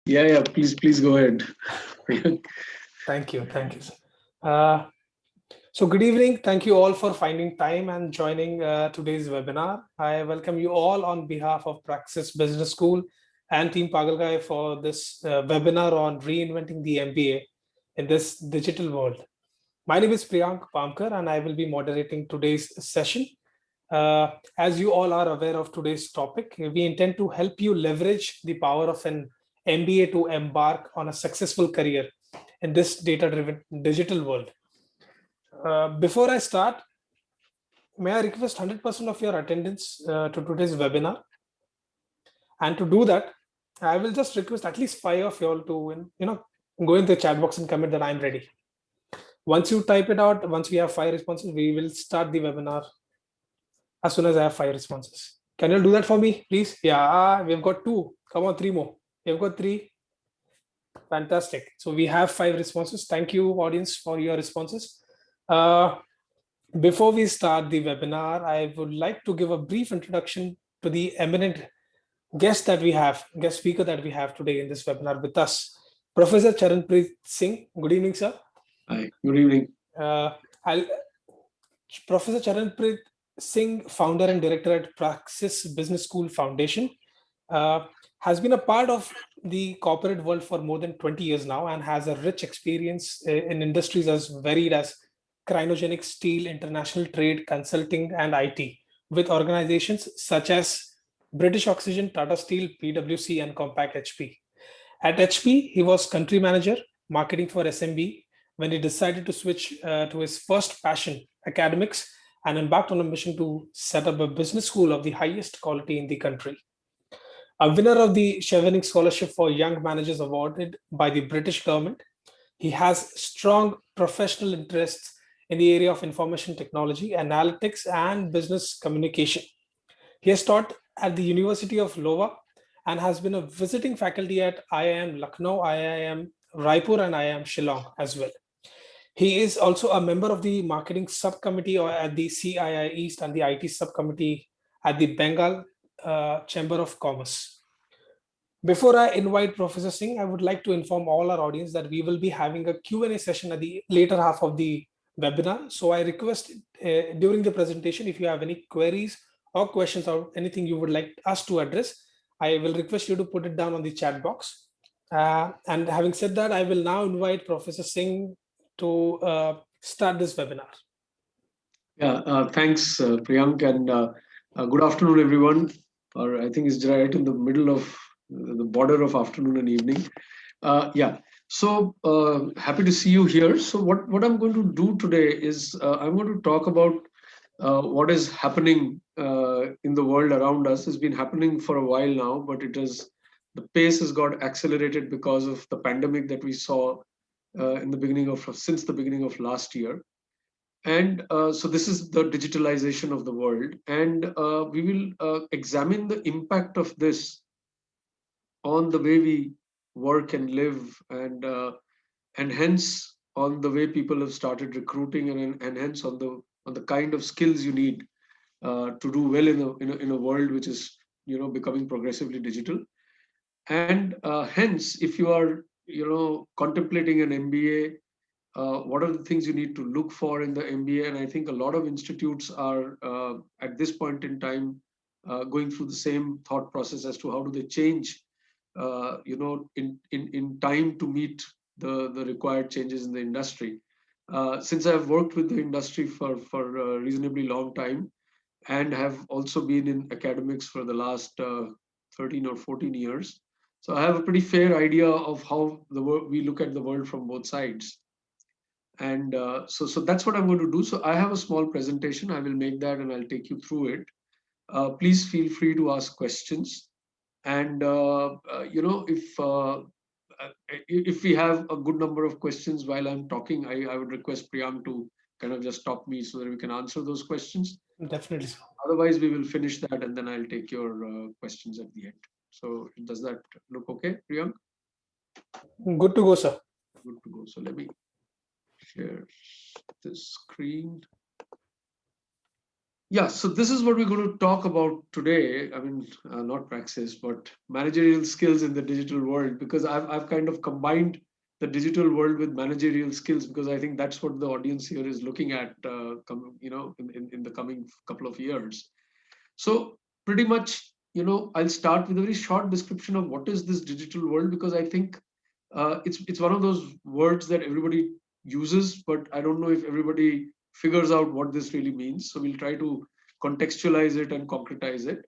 Yeah. Please go ahead. Thank you, sir. So good evening. Thank you all for finding time and joining today's webinar. I welcome you all on behalf of Praxis Business School and Team Pagalgai for this webinar on reinventing the MBA in this digital world. My name is Priyank Pamkar and I will be moderating today's session. As you all are aware of today's topic, we intend to help you leverage the power of an MBA to embark on a successful career in this data-driven digital world. Before I start, may I request 100% of your attendance to today's webinar? And to do that, I will just request at least 5 of you all to go in the chat box and comment that I'm ready. Once you type it out, once we have 5 responses, we will start the webinar as soon as I have 5 responses. Can you do that for me, please? Yeah, we've got 2. Come on, 3 more. We've got 3. Fantastic. So we have 5 responses. Thank you, audience, for your responses. Before we start the webinar, I would like to give a brief introduction to the eminent guest speaker that we have today in this webinar with us, Professor Charanpreet Singh. Good evening, sir. Hi, good evening. Professor Charanpreet Singh, founder and director at Praxis Business School Foundation, has been a part of the corporate world for more than 20 years now and has a rich experience in industries as varied as cryogenic steel, international trade, consulting, and IT, with organizations such as British Oxygen, Tata Steel, PwC, and Compaq HP. At HP, he was country manager, marketing for SMB, when he decided to switch to his first passion, academics, and embarked on a mission to set up a business school of the highest quality in the country. A winner of the Chevening Scholarship for Young Managers awarded by the British government, he has strong professional interests in the area of information technology, analytics, and business communication. He has taught at the University of Iowa and has been a visiting faculty at IIM Lucknow, IIM Raipur, and IIM Shillong as well. He is also a member of the marketing subcommittee at the CII East and the IT subcommittee at the Bengal Chamber of Commerce. Before I invite Professor Singh, I would like to inform all our audience that we will be having a Q&A session at the later half of the webinar. So I request during the presentation, if you have any queries or questions or anything you would like us to address, I will request you to put it down on the chat box. And having said that, I will now invite Professor Singh to start this webinar. Yeah, thanks, Priyank, and good afternoon, everyone. Or I think it's right in the middle of the border of afternoon and evening. So happy to see you here. So what I'm going to do today is I'm going to talk about what is happening in the world around us. It's been happening for a while now, but the pace has got accelerated because of the pandemic that we saw since the beginning of last year. And so this is the digitalization of the world, and we will examine the impact of this on the way we work and live, and hence on the way people have started recruiting, and hence on the kind of skills you need to do well in a world which is becoming progressively digital. And hence, if you are contemplating an MBA, what are the things you need to look for in the MBA? And I think a lot of institutes are at this point in time going through the same thought process as to how do they change, in time to meet the required changes in the industry. Since I've worked with the industry for a reasonably long time, and have also been in academics for the last 13 or 14 years, so I have a pretty fair idea of how we look at the world from both sides. And so that's what I'm going to do. So I have a small presentation. I will make that and I'll take you through it. Please feel free to ask questions. And if we have a good number of questions while I'm talking, I would request Priyank to kind of just stop me so that we can answer those questions. Definitely. Otherwise, we will finish that and then I'll take your questions at the end. So does that look okay, Priyank? Good to go, sir. Good to go. So let me share this screen. Yeah, so this is what we're going to talk about today. I mean, not praxis, but managerial skills in the digital world, because I've kind of combined the digital world with managerial skills, because I think that's what the audience here is looking at, in the coming couple of years. So pretty much, I'll start with a very short description of what is this digital world, because I think it's one of those words that everybody uses, but I don't know if everybody figures out what this really means. So we'll try to contextualize it and concretize it.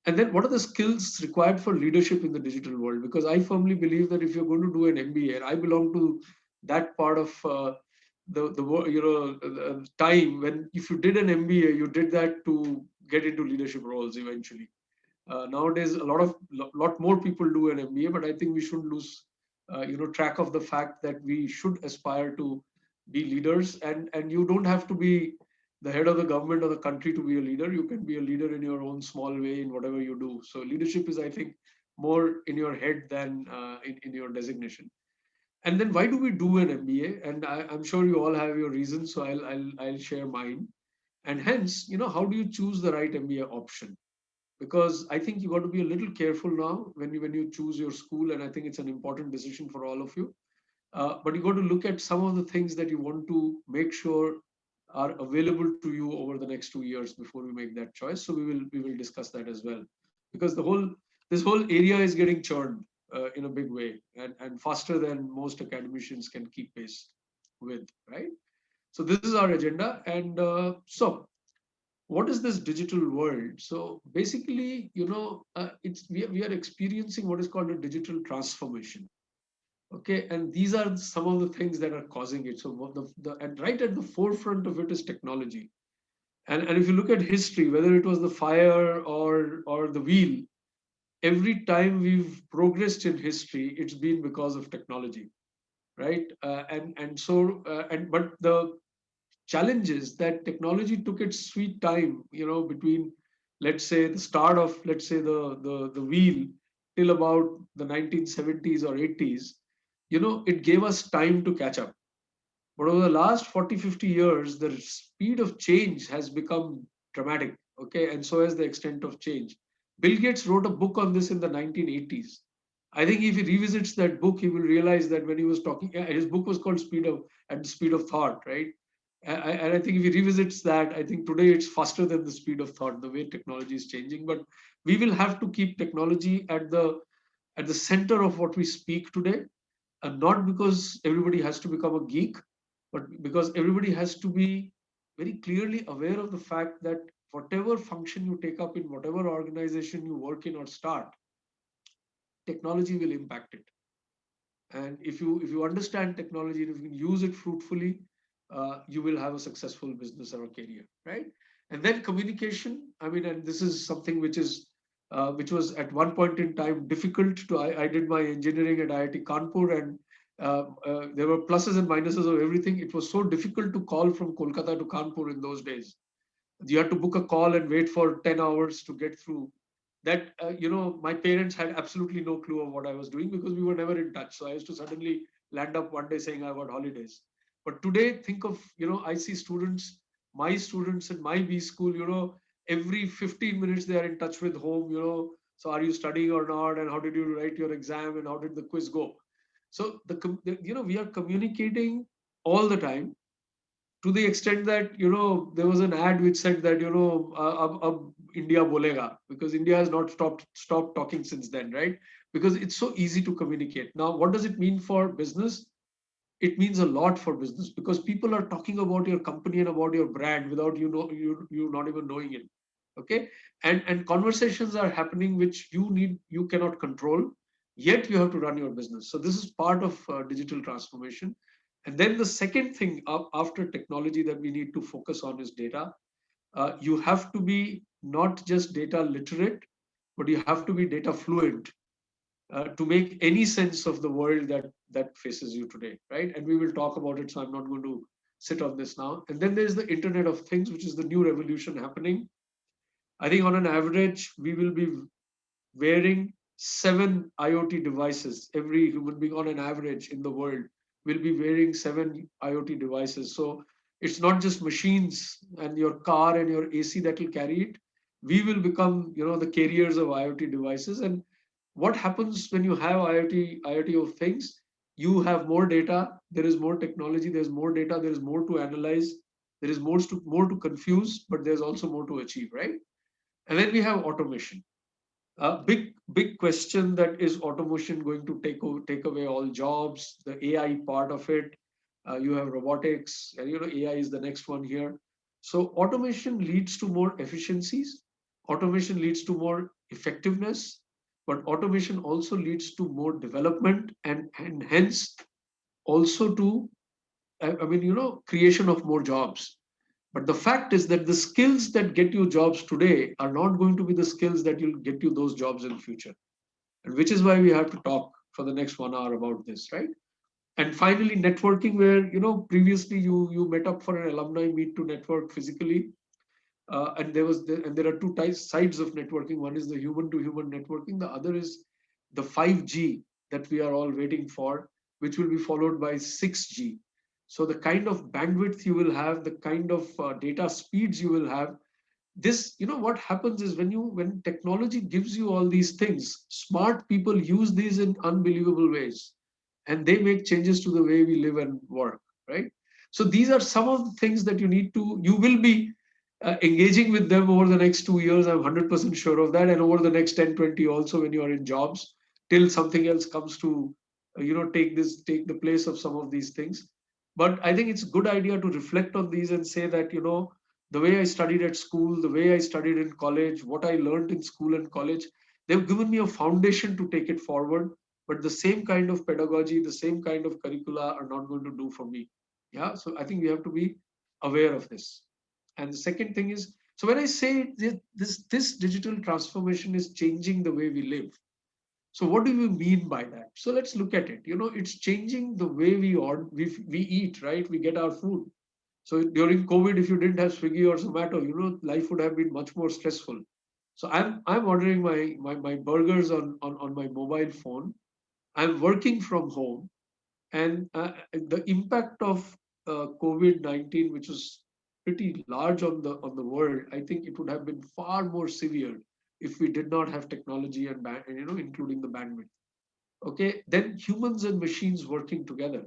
And then what are the skills required for leadership in the digital world? Because I firmly believe that if you're going to do an MBA, and I belong to that part of the time when if you did an MBA, you did that to get into leadership roles eventually. Nowadays, lot more people do an MBA, but I think we should lose track of the fact that we should aspire to be leaders, and you don't have to be the head of the government or the country to be a leader. You can be a leader in your own small way in whatever you do. So leadership is, I think, more in your head than in your designation. And then why do we do an MBA? And I'm sure you all have your reasons, so I'll share mine. And hence, how do you choose the right MBA option? Because I think you got to be a little careful now when you choose your school, and I think it's an important decision for all of you. But you got to look at some of the things that you want to make sure are available to you over the next 2 years before we make that choice. So we will discuss that as well, because this whole area is getting churned in a big way, and faster than most academicians can keep pace with, right? So this is our agenda, and so what is this digital world? So basically, we are experiencing what is called a digital transformation. Okay, and these are some of the things that are causing it. So and right at the forefront of it is technology. And if you look at history, whether it was the fire or the wheel, every time we've progressed in history, it's been because of technology, right? And but the challenge is that technology took its sweet time, between, let's say, the start of, let's say, the wheel till about the 1970s or 80s. It gave us time to catch up. But over the last 40, 50 years, the speed of change has become dramatic. Okay, and so has the extent of change. Bill Gates wrote a book on this in the 1980s. I think if he revisits that book, he will realize that when he was talking, his book was called Speed of at the Speed of Thought, right? And I think if he revisits that, I think today it's faster than the speed of thought, the way technology is changing. But we will have to keep technology at the center of what we speak today, and not because everybody has to become a geek, but because everybody has to be very clearly aware of the fact that whatever function you take up in whatever organization you work in or start, technology will impact it. And if you understand technology and if you can use it fruitfully, you will have a successful business or a career, right? And then communication, I mean, and this is something which was at one point in time difficult to. I did my engineering at IIT Kanpur, and there were pluses and minuses of everything. It was so difficult to call from Kolkata to Kanpur in those days. You had to book a call and wait for 10 hours to get through. That my parents had absolutely no clue of what I was doing, because we were never in touch. So I used to suddenly land up one day saying I got holidays. But today, think of, I see students, my students in my B school, every 15 minutes they are in touch with home. So are you studying or not, and how did you write your exam, and how did the quiz go? So we are communicating all the time, to the extent that there was an ad which said that ab India bolega, because India has not stopped talking since then, right? Because it's so easy to communicate. Now, what does it mean for business? It means a lot for business, because people are talking about your company and about your brand without you not even knowing it. Okay, and conversations are happening which you cannot control, yet you have to run your business. So this is part of digital transformation. And then the second thing after technology that we need to focus on is data. You have to be not just data literate, but you have to be data fluent, to make any sense of the world that faces you today, right? And we will talk about it, so I'm not going to sit on this now. And then there's the Internet of Things, which is the new revolution happening. I think on an average, we will be wearing 7 IoT devices. Every human being on an average in the world will be wearing 7 IoT devices. So It's not just machines and your car and your AC that will carry it. We will become, the carriers of IoT devices. And what happens when you have IoT of things? You have more data. There is more technology. There's more data. There is more to analyze. There is more to confuse, but there's also more to achieve, right? And then we have automation. Big question, that is automation going to take away all jobs? The AI part of it. You have robotics, and AI is the next one here. So automation leads to more efficiencies. Automation leads to more effectiveness, but automation also leads to more development, and hence also to, creation of more jobs. But the fact is that the skills that get you jobs today are not going to be the skills that will get you those jobs in future. And which is why we have to talk for the next 1 hour about this, right? And finally, networking, where previously you met up for an alumni meet to network physically, and there are two types sides of networking. One is the human to human networking. The other is the 5G that we are all waiting for, which will be followed by 6G. So the kind of bandwidth you will have, the kind of data speeds you will have, this, what happens is, when technology gives you all these things, smart people use these in unbelievable ways, and they make changes to the way we live and work, right? So these are some of the things that you will be engaging with them over the next 2 years. I'm 100% sure of that. And over the next 10, 20 also, when you are in jobs, till something else comes to take the place of some of these things. But I think it's a good idea to reflect on these and say that, the way I studied at school, the way I studied in college, what I learned in school and college, they've given me a foundation to take it forward. But the same kind of pedagogy, the same kind of curricula are not going to do for me. Yeah. So I think we have to be aware of this. And the second thing is, so when I say this digital transformation is changing the way we live, so what do we mean by that? So let's look at it. It's changing the way we eat, right? We get our food. So during COVID, if you didn't have Swiggy or Zomato, life would have been much more stressful. So I'm ordering my burgers on my mobile phone. I'm working from home, and the impact of COVID-19, which was pretty large on the world, I think it would have been far more severe if we did not have technology and including the bandwidth. Okay, then humans and machines working together.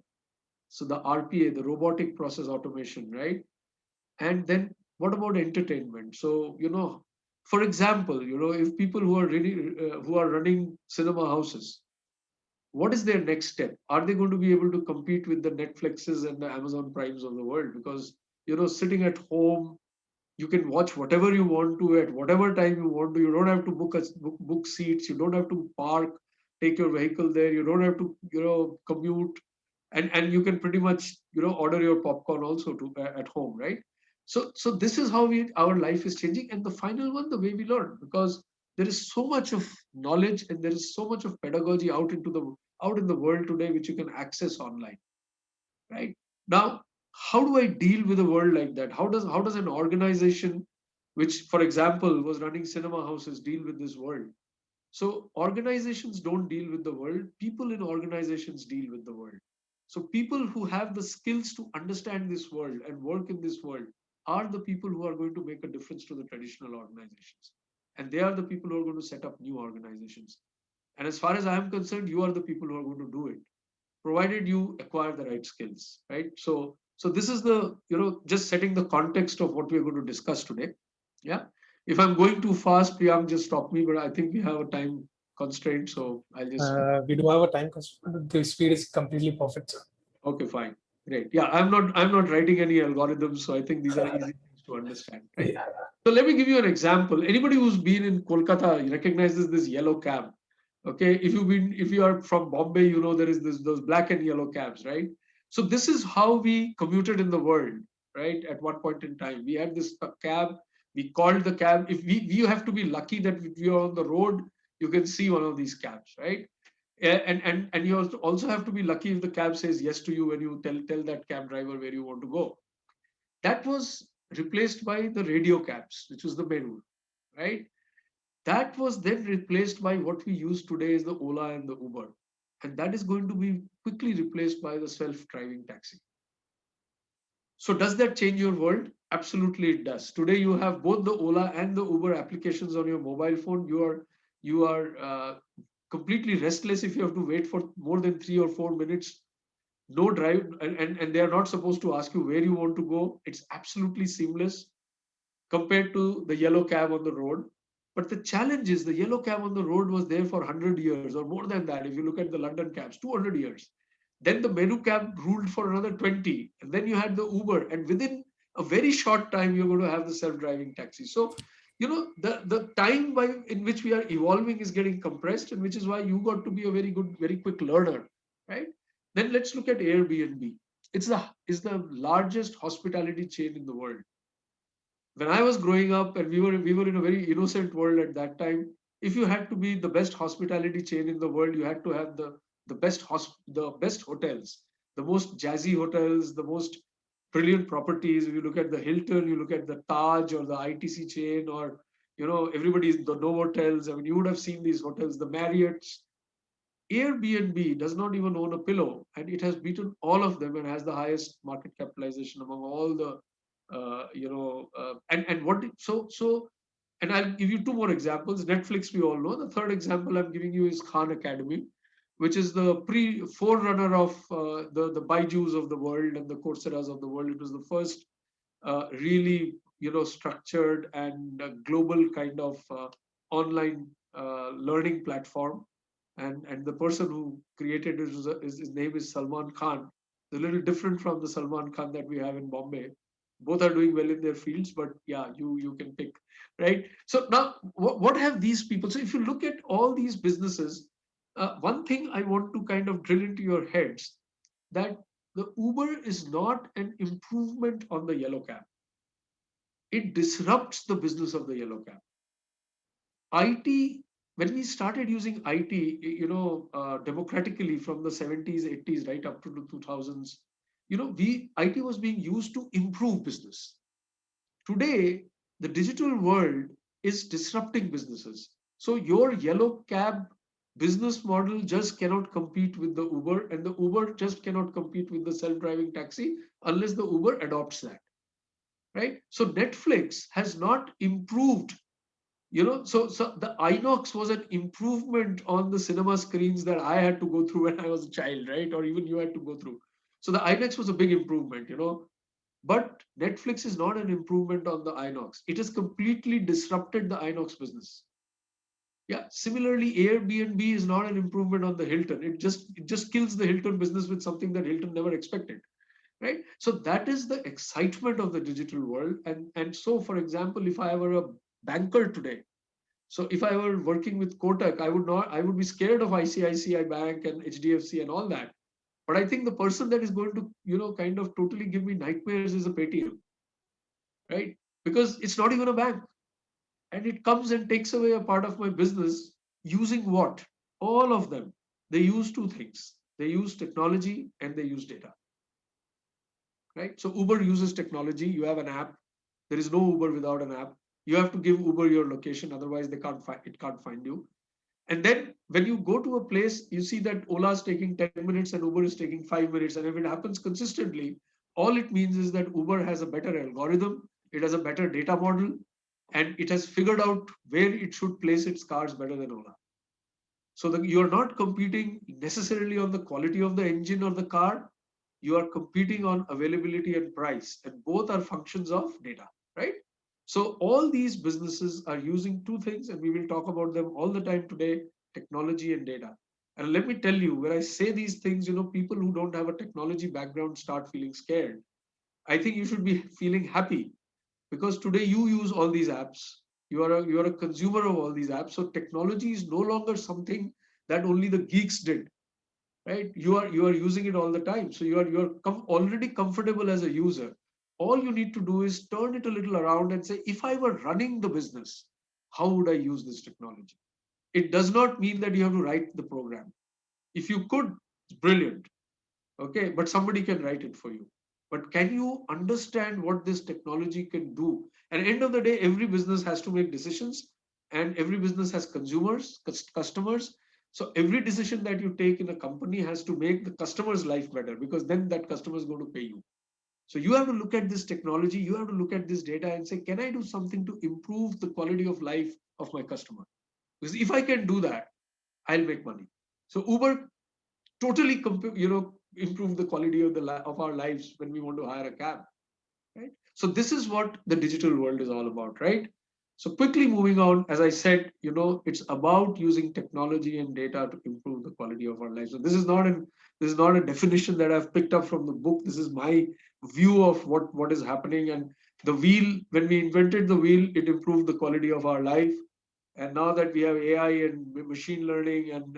So the RPA, the robotic process automation, right? And then what about entertainment? So for example, if people who are running cinema houses, what is their next step? Are they going to be able to compete with the Netflixes and the Amazon Primes of the world? Because sitting at home, you can watch whatever you want to at whatever time you want to. You don't have to book seats. You don't have to park, take your vehicle there. You don't have to commute, and you can pretty much order your popcorn also to at home, right? So this is how our life is changing. And the final one, the way we learn, because there is so much of knowledge and there is so much of pedagogy out in the world today, which you can access online, right? Now, how do I deal with a world like that? How does an organization, which, for example, was running cinema houses, deal with this world? So organizations don't deal with the world. People in organizations deal with the world. So people who have the skills to understand this world and work in this world are the people who are going to make a difference to the traditional organizations. And they are the people who are going to set up new organizations. And as far as I am concerned, you are the people who are going to do it, provided you acquire the right skills, right? So this is the, just setting the context of what we're going to discuss today. Yeah. If I'm going too fast, Priyank, just stop me, but I think we have a time constraint, so I'll just. We do have a time constraint. The speed is completely perfect, sir. Okay, fine. Great. Yeah, I'm not writing any algorithms, so I think these are easy things to understand, right? Yeah. So let me give you an example. Anybody who's been in Kolkata recognizes this yellow cab. Okay, if you are from Bombay, there is those black and yellow cabs, right? So this is how we commuted in the world, right? At one point in time, we had this cab. We called the cab. If we have to be lucky that if we are on the road, you can see one of these cabs, right? And you also have to be lucky if the cab says yes to you when you tell that cab driver where you want to go. That was replaced by the radio cabs, which was the main one, right? That was then replaced by what we use today is the Ola and the Uber. And that is going to be quickly replaced by the self-driving taxi. So does that change your world? Absolutely it does. Today you have both the Ola and the Uber applications on your mobile phone. You are completely restless if you have to wait for more than 3 or 4 minutes. No drive, and they are not supposed to ask you where you want to go. It's absolutely seamless compared to the yellow cab on the road. But the challenge is the yellow cab on the road was there for 100 years or more than that. If you look at the London cabs, 200 years. Then the menu cab ruled for another 20. And then you had the Uber. And within a very short time, you're going to have the self-driving taxi. So, the time in which we are evolving is getting compressed, and which is why you got to be a very good, very quick learner, right? Then let's look at Airbnb. It's the largest hospitality chain in the world. When I was growing up, and we were in a very innocent world at that time, if you had to be the best hospitality chain in the world, you had to have the best hotels, the most jazzy hotels, the most brilliant properties. If you look at the Hilton, you look at the Taj or the ITC chain, or everybody's the Novotels. I mean, you would have seen these hotels, the Marriotts. Airbnb does not even own a pillow, and it has beaten all of them and has the highest market capitalization among all the, and what and I'll give you two more examples. Netflix, we all know. The third example I'm giving you is Khan Academy, which is the forerunner of the Baijus of the world and the Coursera's of the world. It was the first really structured and global kind of online learning platform, and the person who created it his name is Salman Khan. It's a little different from the Salman Khan that we have in Bombay. Both are doing well in their fields, but yeah, you can pick, right? So now, what have these people? So if you look at all these businesses, one thing I want to kind of drill into your heads, that the Uber is not an improvement on the yellow cab. It disrupts the business of the yellow cab. IT, when we started using IT, democratically from the 70s, 80s, right up to the 2000s, IT was being used to improve business. Today, the digital world is disrupting businesses. So your yellow cab business model just cannot compete with the Uber, and the Uber just cannot compete with the self-driving taxi unless the Uber adopts that, right? So Netflix has not improved. So the Inox was an improvement on the cinema screens that I had to go through when I was a child, right? Or even you had to go through. So the Inox was a big improvement. But Netflix is not an improvement on the Inox. It has completely disrupted the Inox business. Yeah. Similarly, Airbnb is not an improvement on the Hilton. It just kills the Hilton business with something that Hilton never expected. Right. So that is the excitement of the digital world. And so, for example, if I were a banker today, so if I were working with Kotak, I would be scared of ICICI Bank and HDFC and all that. But I think the person that is going to, kind of totally give me nightmares is a Paytm, right? Because it's not even a bank, and it comes and takes away a part of my business using what? All of them. They use two things. They use technology and they use data, right? So Uber uses technology. You have an app. There is no Uber without an app. You have to give Uber your location, otherwise it can't find you. And then when you go to a place, you see that Ola is taking 10 minutes and Uber is taking 5 minutes. And if it happens consistently, all it means is that Uber has a better algorithm, it has a better data model, and it has figured out where it should place its cars better than Ola. So that you're not competing necessarily on the quality of the engine or the car, you are competing on availability and price, and both are functions of data, right? So all these businesses are using two things, and we will talk about them all the time today: technology and data. And let me tell you, when I say these things, people who don't have a technology background start feeling scared. I think you should be feeling happy, because today you use all these apps. You are a consumer of all these apps. So technology is no longer something that only the geeks did, right? You are using it all the time, so you are already comfortable as a user. All you need to do is turn it a little around and say, if I were running the business, how would I use this technology? It does not mean that you have to write the program. If you could, it's brilliant. Okay, but somebody can write it for you. But can you understand what this technology can do? And end of the day, every business has to make decisions, and every business has consumers, customers. So every decision that you take in a company has to make the customer's life better, because then that customer is going to pay you. So you have to look at this technology, you have to look at this data and say, can I do something to improve the quality of life of my customer? Because if I can do that, I'll make money. So Uber totally, improve the quality of our lives when we want to hire a cab, right? So this is what the digital world is all about, right? So quickly moving on, as I said, it's about using technology and data to improve the quality of our lives. So this is not a definition that I've picked up from the book. This is my view of what is happening. And the wheel, when we invented the wheel, it improved the quality of our life. And now that we have AI and machine learning and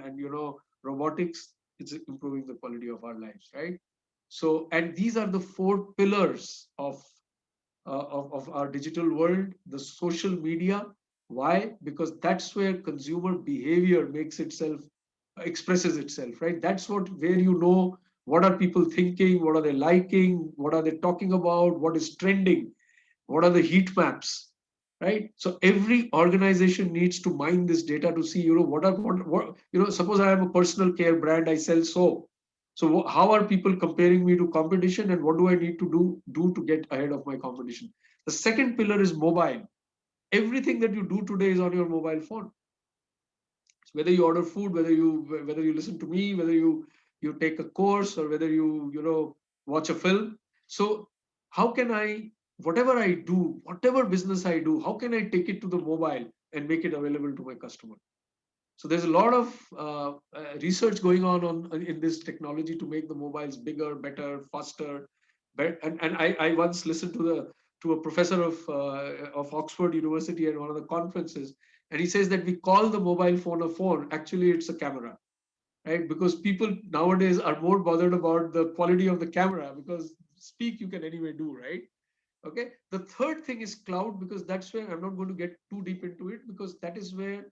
robotics, it's improving the quality of our lives, right? So, and these are the four pillars of our digital world. The social media. Why? Because that's where consumer behavior makes itself, expresses itself, right? That's where what are people thinking, what are they liking, what are they talking about, what is trending, what are the heat maps, right? So every organization needs to mine this data to see, suppose I am a personal care brand, I sell soap. So how are people comparing me to competition, and what do I need to do to get ahead of my competition? The second pillar is mobile. Everything that you do today is on your mobile phone. So whether you order food, whether you listen to me, whether you take a course, or whether you watch a film. So how can I, whatever business I do, how can I take it to the mobile and make it available to my customer? So there's a lot of research going on in this technology to make the mobiles bigger, better, faster. And I once listened to a professor of Oxford University at one of the conferences, and he says that we call the mobile phone a phone. Actually, it's a camera, right? Because people nowadays are more bothered about the quality of the camera, because speak you can anyway do, right? Okay. The third thing is cloud, because that's where I'm not going to get too deep into it, because that is where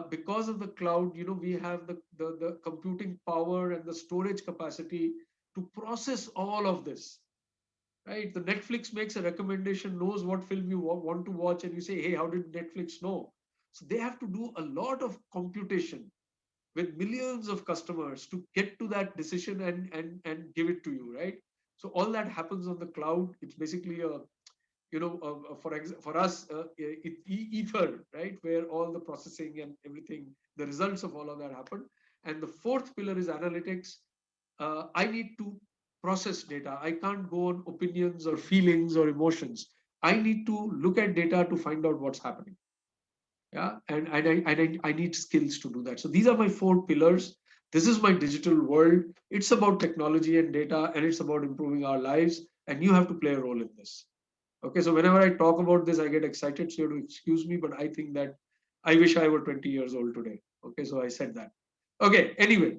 because of the cloud, we have the computing power and the storage capacity to process all of this, right? The Netflix makes a recommendation, knows what film you want to watch, and you say, hey, how did Netflix know? So they have to do a lot of computation with millions of customers to get to that decision and give it to you, right? So all that happens on the cloud. It's basically for us, ether, right, where all the processing and everything, the results of all of that happen. And the fourth pillar is analytics. I need to process data. I can't go on opinions or feelings or emotions. I need to look at data to find out what's happening. Yeah, and I need skills to do that. So these are my four pillars. This is my digital world. It's about technology and data, and it's about improving our lives. And you have to play a role in this. Okay, so whenever I talk about this, I get excited. So you have to excuse me, but I think that I wish I were 20 years old today. Okay, so I said that. Okay, anyway,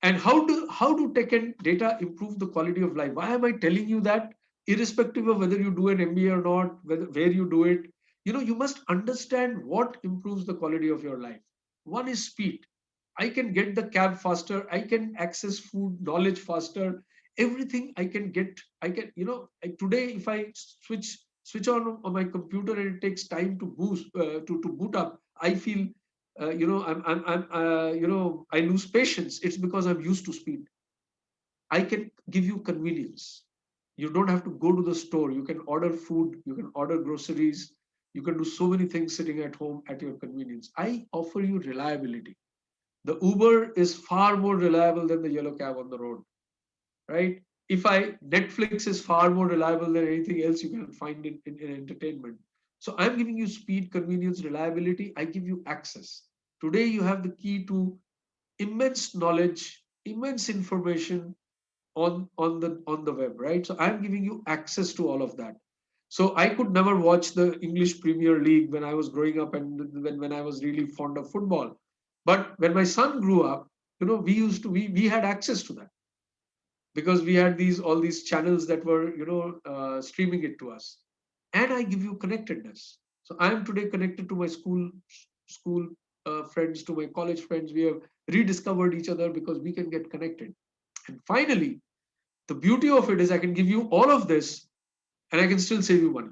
and how do tech and data improve the quality of life? Why am I telling you that? Irrespective of whether you do an MBA or not, where you do it, you must understand what improves the quality of your life. One is speed. I can get the cab faster. I can access food knowledge faster. Everything I can get. I can, today if I switch on my computer and it takes time to boost to boot up, I feel I lose patience. It's because I'm used to speed. I can give you convenience. You don't have to go to the store. You can order food. You can order groceries. You can do so many things sitting at home at your convenience. I offer you reliability. The Uber is far more reliable than the yellow cab on the road, right? Netflix is far more reliable than anything else you can find in entertainment. So I'm giving you speed, convenience, reliability. I give you access. Today you have the key to immense knowledge, immense information on the web, right? So I'm giving you access to all of that. So I could never watch the English Premier League when I was growing up, and when I was really fond of football. But when my son grew up, we had access to that, because we had all these channels that were streaming it to us. And I give you connectedness. So I am today connected to my school friends, to my college friends. We have rediscovered each other because we can get connected. And finally, the beauty of it is I can give you all of this, and I can still save you money.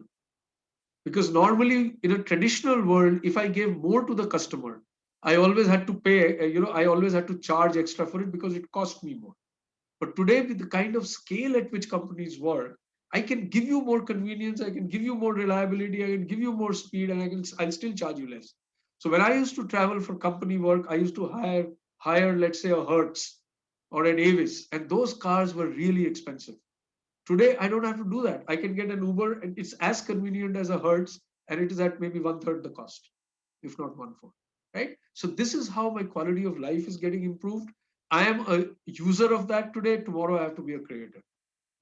Because normally in a traditional world, if I gave more to the customer, I always had to pay, I always had to charge extra for it because it cost me more. But today, with the kind of scale at which companies work, I can give you more convenience, I can give you more reliability, I can give you more speed, and I'll still charge you less. So when I used to travel for company work, I used to hire, let's say, a Hertz or an Avis, and those cars were really expensive. Today, I don't have to do that. I can get an Uber, and it's as convenient as a Hertz, and it is at maybe one third the cost, if not one fourth. Right? So this is how my quality of life is getting improved. I am a user of that today. Tomorrow, I have to be a creator.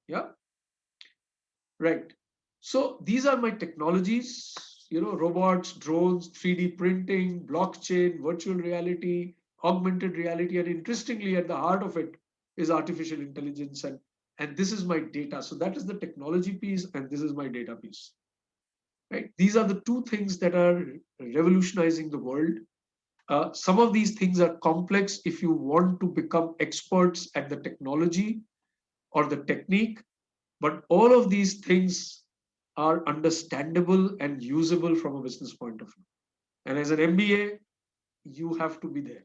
Yeah. Right. So these are my technologies, robots, drones, 3D printing, blockchain, virtual reality, augmented reality, and interestingly, at the heart of it is artificial intelligence, and this is my data. So that is the technology piece, and this is my data piece. Right? These are the two things that are revolutionizing the world. Some of these things are complex if you want to become experts at the technology or the technique, but all of these things are understandable and usable from a business point of view. And as an MBA, you have to be there,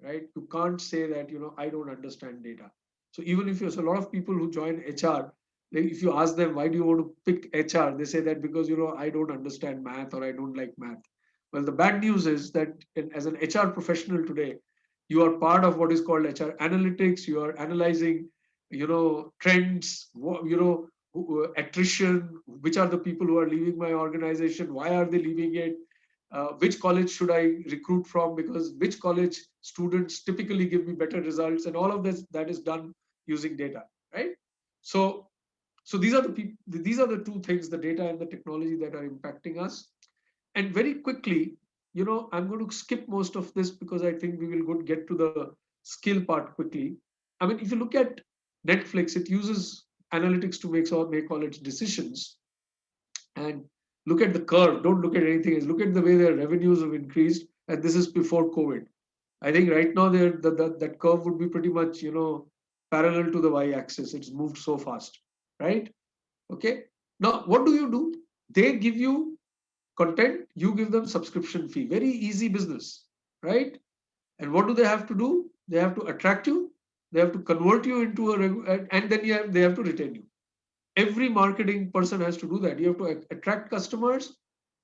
right? You can't say that, I don't understand data. So even if there's a lot of people who join HR, if you ask them, why do you want to pick HR? They say that because, I don't understand math or I don't like math. Well, the bad news is that as an HR professional today, you are part of what is called HR analytics. You are analyzing, trends, attrition, which are the people who are leaving my organization, why are they leaving it, which college should I recruit from, because which college students typically give me better results, and all of this that is done using data, right? So, these are the two things, the data and the technology, that are impacting us. And very quickly, I'm going to skip most of this because I think we will get to the skill part quickly. I mean, if you look at Netflix, it uses analytics to make all its decisions. And look at the curve. Don't look at anything else. Look at the way their revenues have increased, and this is before COVID. I think right now that curve would be pretty much parallel to the y-axis. It's moved so fast, right? Okay. Now, what do? They give you content, you give them subscription fee. Very easy business, right? And what do they have to do? They have to attract you. They have to convert you into and then they have to retain you. Every marketing person has to do that. You have to attract customers,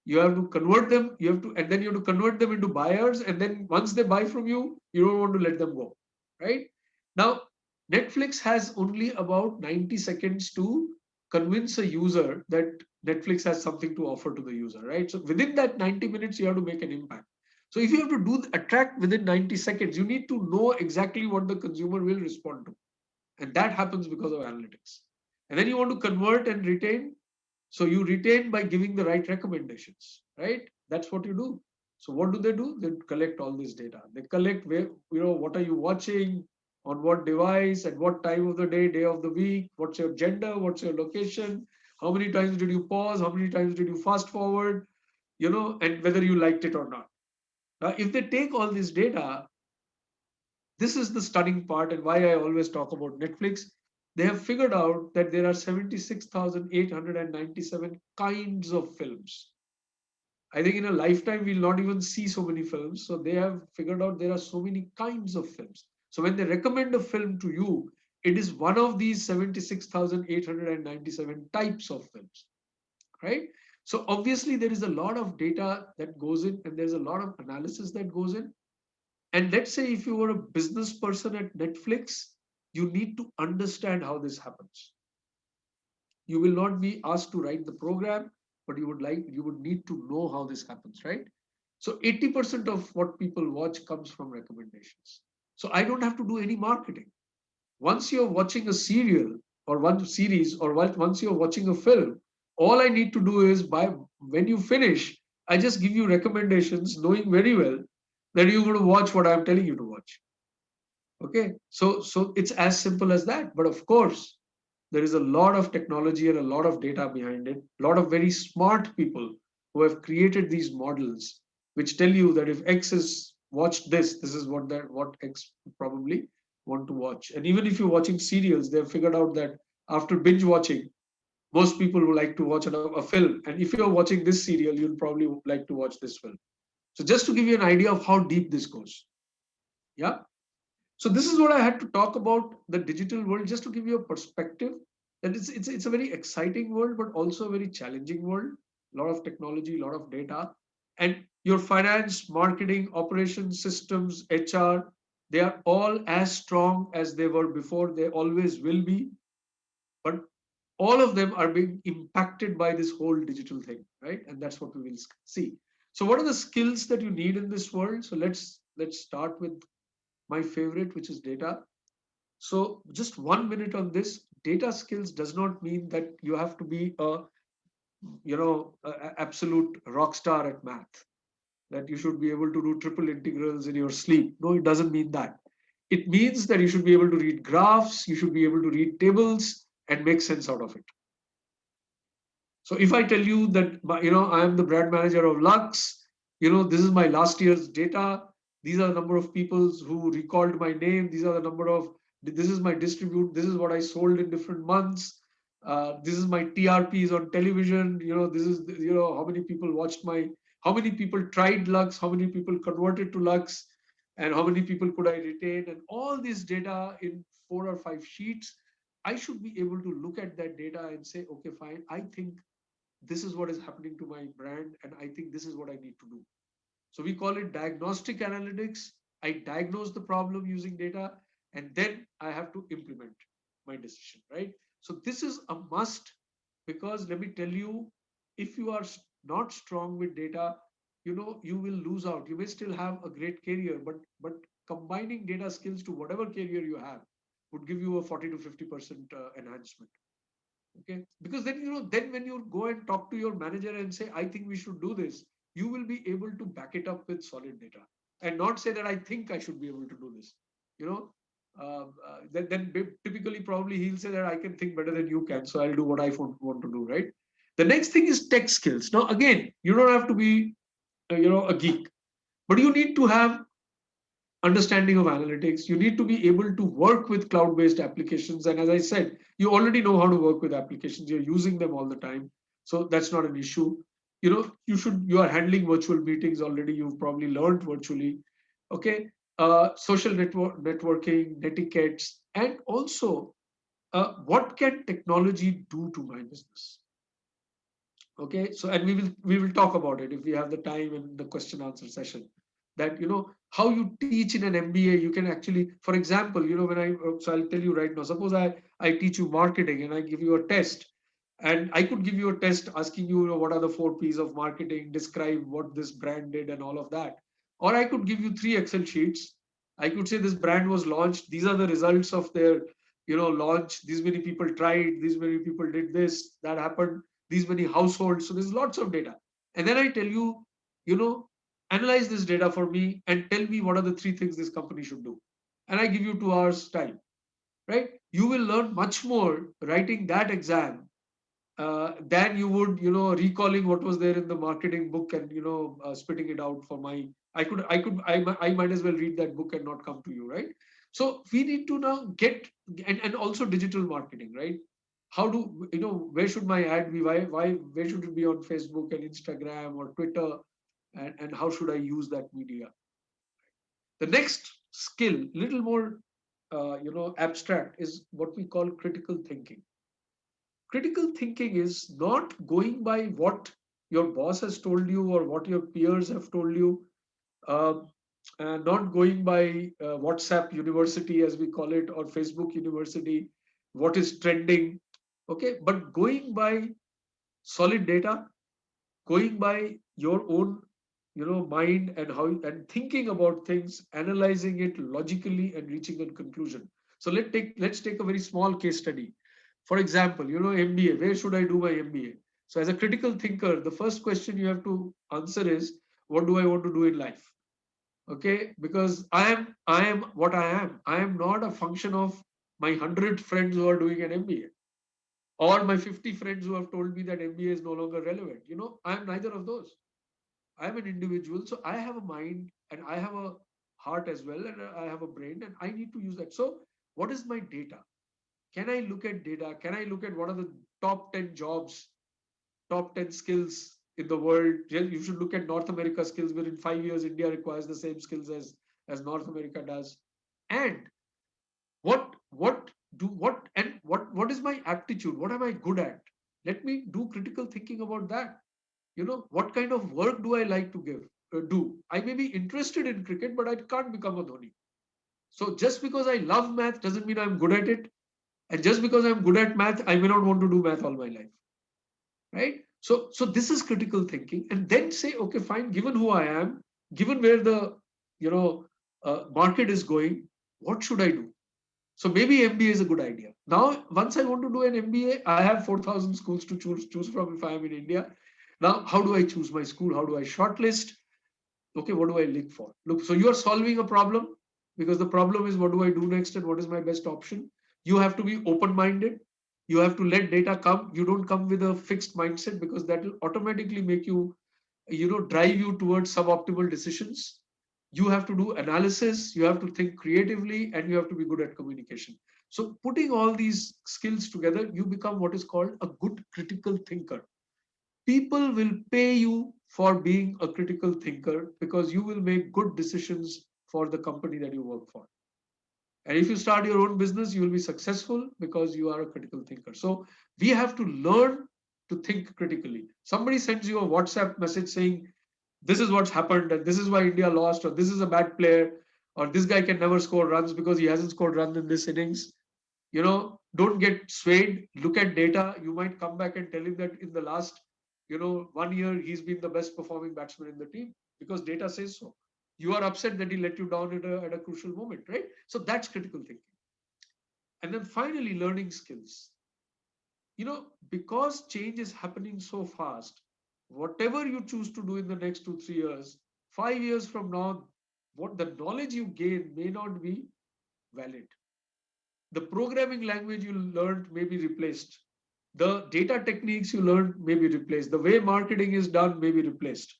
you have to convert them, and then you have to convert them into buyers, and then once they buy from you, you don't want to let them go, right? Now, Netflix has only about 90 seconds to convince a user that Netflix has something to offer to the user, right? So within that 90 minutes, you have to make an impact. So if you have to attract within 90 seconds, you need to know exactly what the consumer will respond to, and that happens because of analytics. And then you want to convert and retain. So you retain by giving the right recommendations, right? That's what you do. So what do? They collect all this data. They collect where, what are you watching, on what device, at what time of the day of the week, what's your gender, what's your location, how many times did you pause, how many times did you fast forward, and whether you liked it or not. Now, if they take all this data, this is the stunning part, and why I always talk about Netflix. They have figured out that there are 76,897 kinds of films. I think in a lifetime, we'll not even see so many films. So they have figured out there are so many kinds of films. So when they recommend a film to you, it is one of these 76,897 types of films, right? So obviously, there is a lot of data that goes in, and there's a lot of analysis that goes in. And let's say if you were a business person at Netflix, you need to understand how this happens. You will not be asked to write the program, but you would need to know how this happens, right? So 80% of what people watch comes from recommendations. So I don't have to do any marketing. Once you're watching a serial or one series, or once you're watching a film, all I need to do is when you finish, I just give you recommendations, knowing very well that you're going to watch what I'm telling you to watch. Okay, so it's as simple as that. But of course, there is a lot of technology and a lot of data behind it. A lot of very smart people who have created these models, which tell you that if X is watched this is what X probably want to watch. And even if you're watching serials, they've figured out that after binge watching, most people would like to watch a film. And if you're watching this serial, you'll probably like to watch this film. So just to give you an idea of how deep this goes. Yeah. So this is what I had to talk about the digital world, just to give you a perspective. that it's a very exciting world, but also a very challenging world. A lot of technology, a lot of data, and your finance, marketing, operations, systems, HR, they are all as strong as they were before. They always will be, but all of them are being impacted by this whole digital thing, right? And that's what we will see. So, what are the skills that you need in this world? So let's start with my favorite, which is data. So just 1 minute on this. Data skills does not mean that you have to be absolute rock star at math, that you should be able to do triple integrals in your sleep. No, it doesn't mean that. It means that you should be able to read graphs, you should be able to read tables and make sense out of it. So if I tell you that, I am the brand manager of Lux, this is my last year's data. These are the number of people who recalled my name. These are the number of, this is my distribute. This is what I sold in different months. This is my TRPs on television. This is, how many people watched how many people tried Lux, how many people converted to Lux, and how many people could I retain, and all this data in 4 or 5 sheets. I should be able to look at that data and say, okay, fine, I think this is what is happening to my brand, and I think this is what I need to do. So we call it diagnostic analytics. I diagnose the problem using data, and then I have to implement my decision, right? So this is a must, because let me tell you, if you are not strong with data, you will lose out. You may still have a great career, but combining data skills to whatever career you have would give you a 40 to 50% enhancement. Okay, because then when you go and talk to your manager and say, I think we should do this, you will be able to back it up with solid data, and not say that I think I should be able to do this. you know then typically probably he'll say that I can think better than you can, so I'll do what I want to do, right? The next thing is tech skills. Now again, you don't have to be a geek, but you need to have understanding of analytics. You need to be able to work with cloud-based applications. And as I said, you already know how to work with applications. You're using them all the time. So that's not an issue. You are handling virtual meetings already. You've probably learned virtually. Okay. Social networking, netiquettes, and also what can technology do to my business? Okay, so and we will talk about it if we have the time in the question answer session, that how you teach in an MBA. You can actually, for example, when so I'll tell you right now, suppose I teach you marketing and I give you a test, and I could give you a test asking you, what are the 4 P's of marketing, describe what this brand did and all of that. Or I could give you 3 Excel sheets. I could say this brand was launched, these are the results of their launch, these many people tried, these many people did this, that happened, these many households. So there's lots of data. And then I tell you, analyze this data for me and tell me what are the 3 things this company should do. And I give you 2 hours time, right? You will learn much more writing that exam than you would, recalling what was there in the marketing book and, spitting it out for my, I might as well read that book and not come to you, right? So we need to now get, and also digital marketing, right? How do, where should my ad be? Where should it be on Facebook and Instagram or Twitter? And how should I use that media? The next skill, little more, abstract, is what we call critical thinking. Critical thinking is not going by what your boss has told you or what your peers have told you, uh, and not going by WhatsApp University, as we call it, or Facebook University, what is trending, okay, but going by solid data, going by your own mind, and how and thinking about things, analyzing it logically and reaching a conclusion. So let's take a very small case study. For example, MBA, where should I do my MBA? So as a critical thinker, the first question you have to answer is, what do I want to do in life? Okay, because I am what I am not a function of my 100 friends who are doing an MBA, or my 50 friends who have told me that MBA is no longer relevant. I am neither of those. I'm an individual, so I have a mind and I have a heart as well, and I have a brain, and I need to use that. So, what is my data? Can I look at data? Can I look at what are the top 10 jobs, top 10 skills in the world? You should look at North America skills, where in 5 years, India requires the same skills as North America does. And what what is my aptitude? What am I good at? Let me do critical thinking about that. What kind of work do I like to do? I may be interested in cricket, but I can't become a Dhoni. So just because I love math doesn't mean I'm good at it. And just because I'm good at math, I may not want to do math all my life. Right? So this is critical thinking. And then say, okay, fine, given who I am, given where the market is going, what should I do? So maybe MBA is a good idea. Now, once I want to do an MBA, I have 4,000 schools to choose from if I am in India. Now, how do I choose my school? How do I shortlist? Okay, what do I look for? Look, so you are solving a problem, because the problem is what do I do next and what is my best option? You have to be open-minded. You have to let data come. You don't come with a fixed mindset, because that will automatically make you, drive you towards suboptimal decisions. You have to do analysis, you have to think creatively, and you have to be good at communication. So putting all these skills together, you become what is called a good critical thinker. People will pay you for being a critical thinker, because you will make good decisions for the company that you work for. And if you start your own business, you will be successful because you are a critical thinker. So we have to learn to think critically. Somebody sends you a WhatsApp message saying, this is what's happened, and this is why India lost, or this is a bad player, or this guy can never score runs because he hasn't scored runs in this innings. Don't get swayed. Look at data. You might come back and tell him that in the last, 1 year, he's been the best performing batsman in the team, because data says so. You are upset that he let you down at a crucial moment, right? So that's critical thinking. And then finally, learning skills. Because change is happening so fast, whatever you choose to do in the next 2 3 years, 5 years from now, what the knowledge you gain may not be valid. The programming language you learned may be replaced. The data techniques you learned may be replaced. The way marketing is done may be replaced,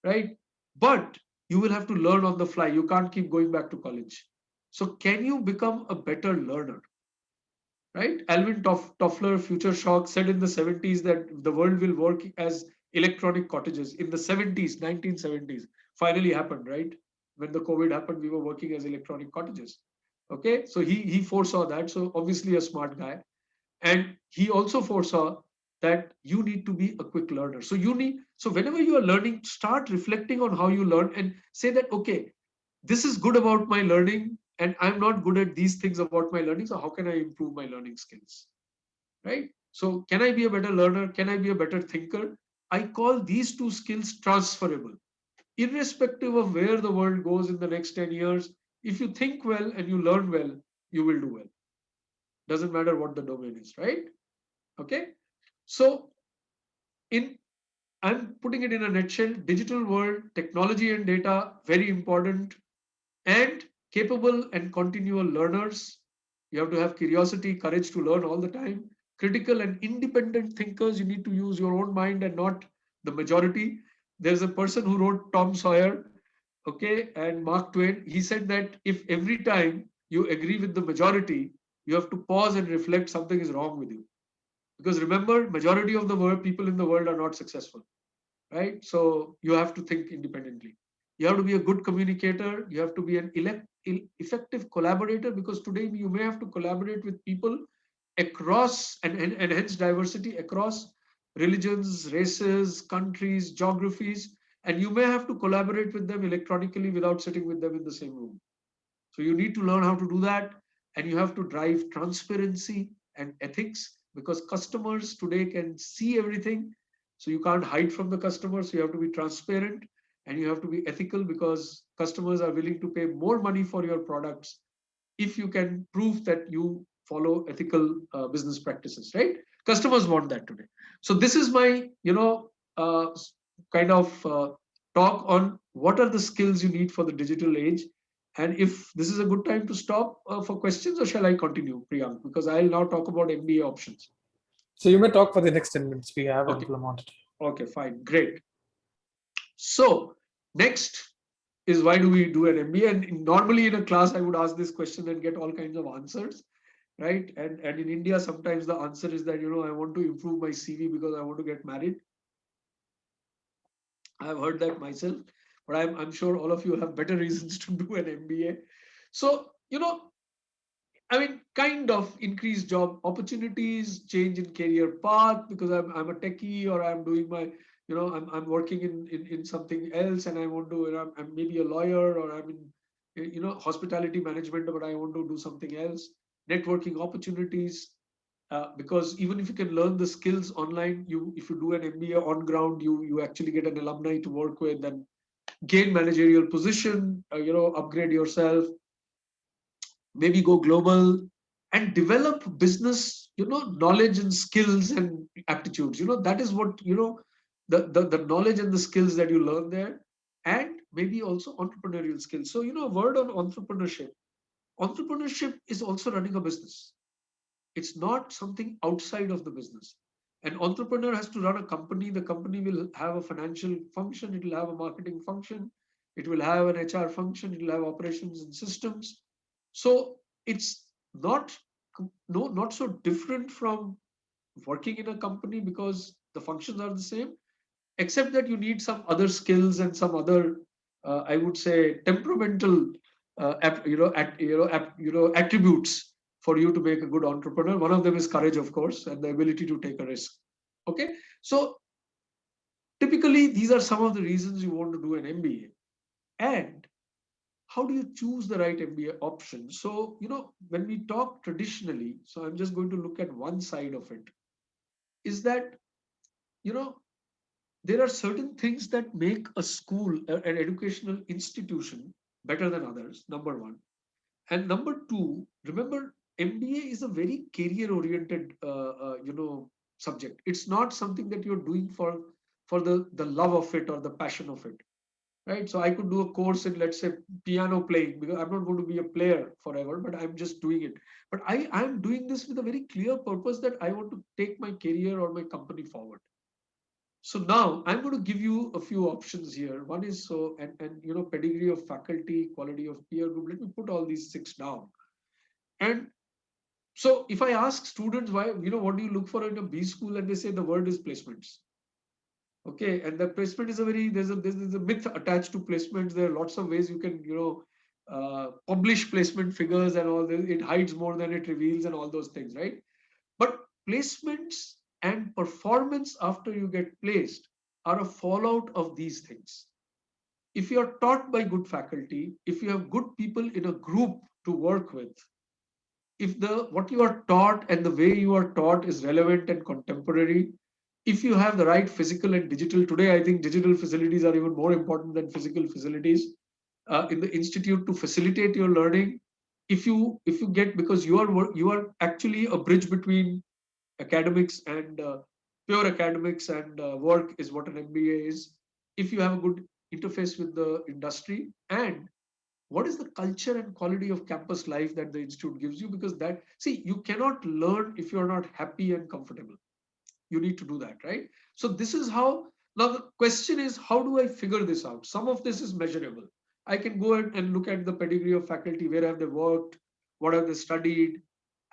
right? But you will have to learn on the fly. You can't keep going back to college. So can you become a better learner? Right? Alvin Toffler, Future Shock, said in the 70s that the world will work as electronic cottages. In the 70s, 1970s, finally happened, right? When the COVID happened, we were working as electronic cottages. Okay, so he foresaw that. So obviously a smart guy. And he also foresaw that you need to be a quick learner. So whenever you are learning, start reflecting on how you learn and say that, okay, this is good about my learning, and I'm not good at these things about my learning. So how can I improve my learning skills? Right? So can I be a better learner? Can I be a better thinker? I call these two skills transferable. Irrespective of where the world goes in the next 10 years, if you think well and you learn well, you will do well. Doesn't matter what the domain is, right? Okay. So in I'm putting it in a nutshell, digital world, technology and data, very important, and capable and continual learners. You have to have curiosity, courage to learn all the time. Critical and independent thinkers, you need to use your own mind and not the majority. There's a person who wrote Tom Sawyer, okay, and Mark Twain. He said that if every time you agree with the majority, you have to pause and reflect, something is wrong with you. Because remember, majority of the world, people in the world are not successful, right? So you have to think independently. You have to be a good communicator. You have to be an effective collaborator, because today you may have to collaborate with people across and hence diversity across religions, races, countries, geographies, and you may have to collaborate with them electronically without sitting with them in the same room. So you need to learn how to do that, and you have to drive transparency and ethics, because customers today can see everything. So you can't hide from the customers. So you have to be transparent and you have to be ethical, because customers are willing to pay more money for your products if you can prove that you follow ethical business practices, right? Customers want that today. So this is my, kind of talk on what are the skills you need for the digital age. And if this is a good time to stop for questions, or shall I continue, Priyank? Because I'll now talk about MBA options. So you may talk for the next 10 minutes. We have Okay. ample amount of time. Okay, fine. Great. So next is, why do we do an MBA? And normally in a class, I would ask this question and get all kinds of answers, right? And in India, sometimes the answer is that, I want to improve my CV because I want to get married. I've heard that myself, but I'm sure all of you have better reasons to do an MBA. So, I mean, kind of increased job opportunities, change in career path because I'm a techie or I'm doing my, I'm working in something else and I want to, I'm maybe a lawyer or I'm in, hospitality management, but I want to do something else. Networking opportunities, because even if you can learn the skills online, if you do an MBA on ground, you actually get an alumni to work with and gain managerial position, upgrade yourself, maybe go global and develop business knowledge and skills and aptitudes. That is what the knowledge and the skills that you learn there, and maybe also entrepreneurial skills. So a word on entrepreneurship is also running a business. It's not something outside of the business. An entrepreneur has to run a company. The company will have a financial function, it will have a marketing function, it will have an HR function, it will have operations and systems. So it's not not so different from working in a company because the functions are the same, except that you need some other skills and some other, I would say, temperamental, attributes for you to make a good entrepreneur. One of them is courage, of course, and the ability to take a risk. Okay, so typically these are some of the reasons you want to do an MBA. And how do you choose the right MBA option? So when we talk traditionally, so I'm just going to look at one side of it, is that you know there are certain things that make a school, an educational institution, better than others, number one. And number two, remember, MBA is a very career oriented subject. It's not something that you're doing for the love of it or the passion of it, right? So I could do a course in, let's say, piano playing, because I'm not going to be a player forever, but I'm just doing it. But I'm doing this with a very clear purpose that I want to take my career or my company forward. So now I'm going to give you a few options here. One is, so, and pedigree of faculty, quality of peer group. Let me put all these six down. And so if I ask students why, what do you look for in a B school, and they say the word is placements. Okay, and the placement is a very, there's a myth attached to placements. There are lots of ways you can publish placement figures and all this. It hides more than it reveals and all those things, right? But placements and performance after you get placed are a fallout of these things. If you are taught by good faculty, if you have good people in a group to work with, if the what you are taught and the way you are taught is relevant and contemporary, if you have the right physical and digital, today I think digital facilities are even more important than physical facilities in the institute to facilitate your learning. If you get, because you are actually a bridge between academics and pure academics and work is what an MBA is. If you have a good interface with the industry, and what is the culture and quality of campus life that the institute gives you, because that, see, you cannot learn if you're not happy and comfortable. You need to do that, right? So this is how. Now the question is, how do I figure this out? Some of this is measurable. I can go and look at the pedigree of faculty, where have they worked, what have they studied.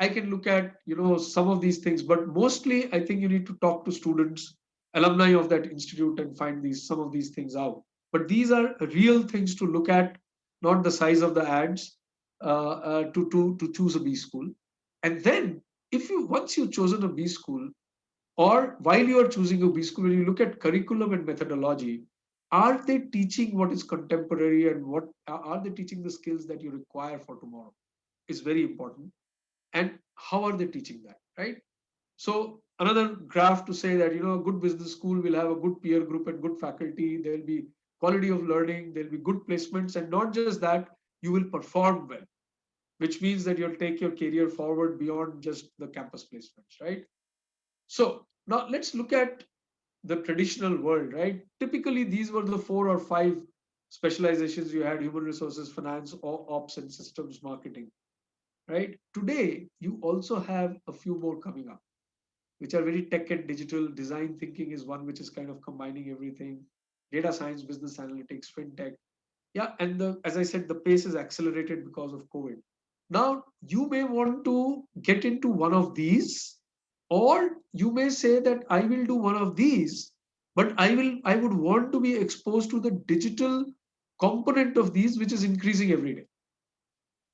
I can look at some of these things, but mostly I think you need to talk to students, alumni of that institute, and find these some of these things out. But these are real things to look at, not the size of the ads, to choose a B school. And then, if you once you've chosen a B school, or while you are choosing a B school, when you look at curriculum and methodology, are they teaching what is contemporary, and what are they teaching the skills that you require for tomorrow? Is very important. And how are they teaching that, right? So another graph to say that a good business school will have a good peer group and good faculty. There'll be quality of learning. There'll be good placements, and not just that, you will perform well, which means that you'll take your career forward beyond just the campus placements, right? So now let's look at the traditional world, right? Typically, these were the 4 or 5 specializations you had: human resources, finance, ops, and systems marketing, right? Today, you also have a few more coming up, which are very tech and digital. Design thinking is one which is kind of combining everything. Data science, business analytics, fintech. Yeah, and as I said, the pace is accelerated because of COVID. Now, you may want to get into one of these, or you may say that I will do one of these, but I would want to be exposed to the digital component of these, which is increasing every day.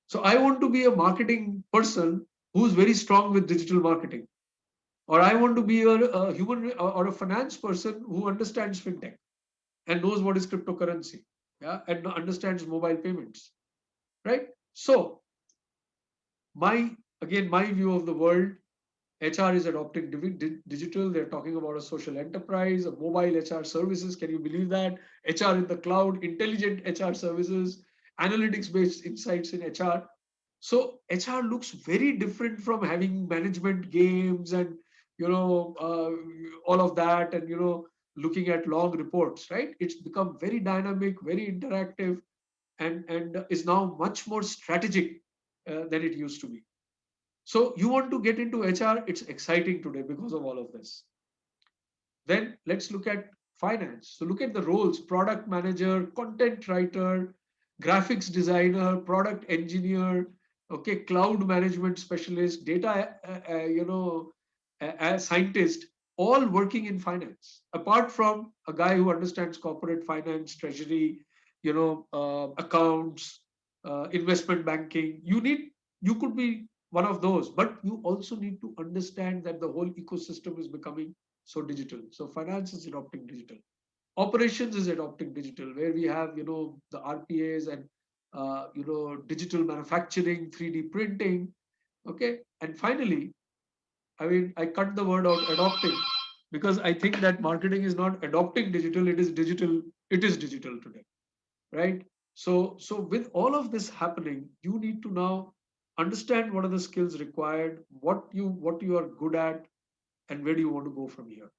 So I want to be a marketing person who's very strong with digital marketing, or I want to be a human or a finance person who understands fintech and knows what is cryptocurrency, yeah, and understands mobile payments, right? So my again, my view of the world, HR is adopting digital. They're talking about a social enterprise, a mobile HR services. Can you believe that? HR in the cloud, intelligent HR services, analytics based insights in HR. So HR looks very different from having management games and all of that, and looking at long reports, right? It's become very dynamic, very interactive, and is now much more strategic than it used to be. So you want to get into HR, it's exciting today because of all of this. Then let's look at finance. So look at the roles: product manager, content writer, graphics designer, product engineer, okay, cloud management specialist, data, scientist, all working in finance. Apart from a guy who understands corporate finance, treasury, accounts, investment banking, you could be one of those, but you also need to understand that the whole ecosystem is becoming so digital. So finance is adopting digital. Operations is adopting digital, where we have the RPAs and digital manufacturing, 3D printing. Okay, and finally, I mean, I cut the word out adopting because I think that marketing is not adopting digital; it is digital. It is digital today, right? So with all of this happening, you need to now understand what are the skills required, what you are good at, and where do you want to go from here,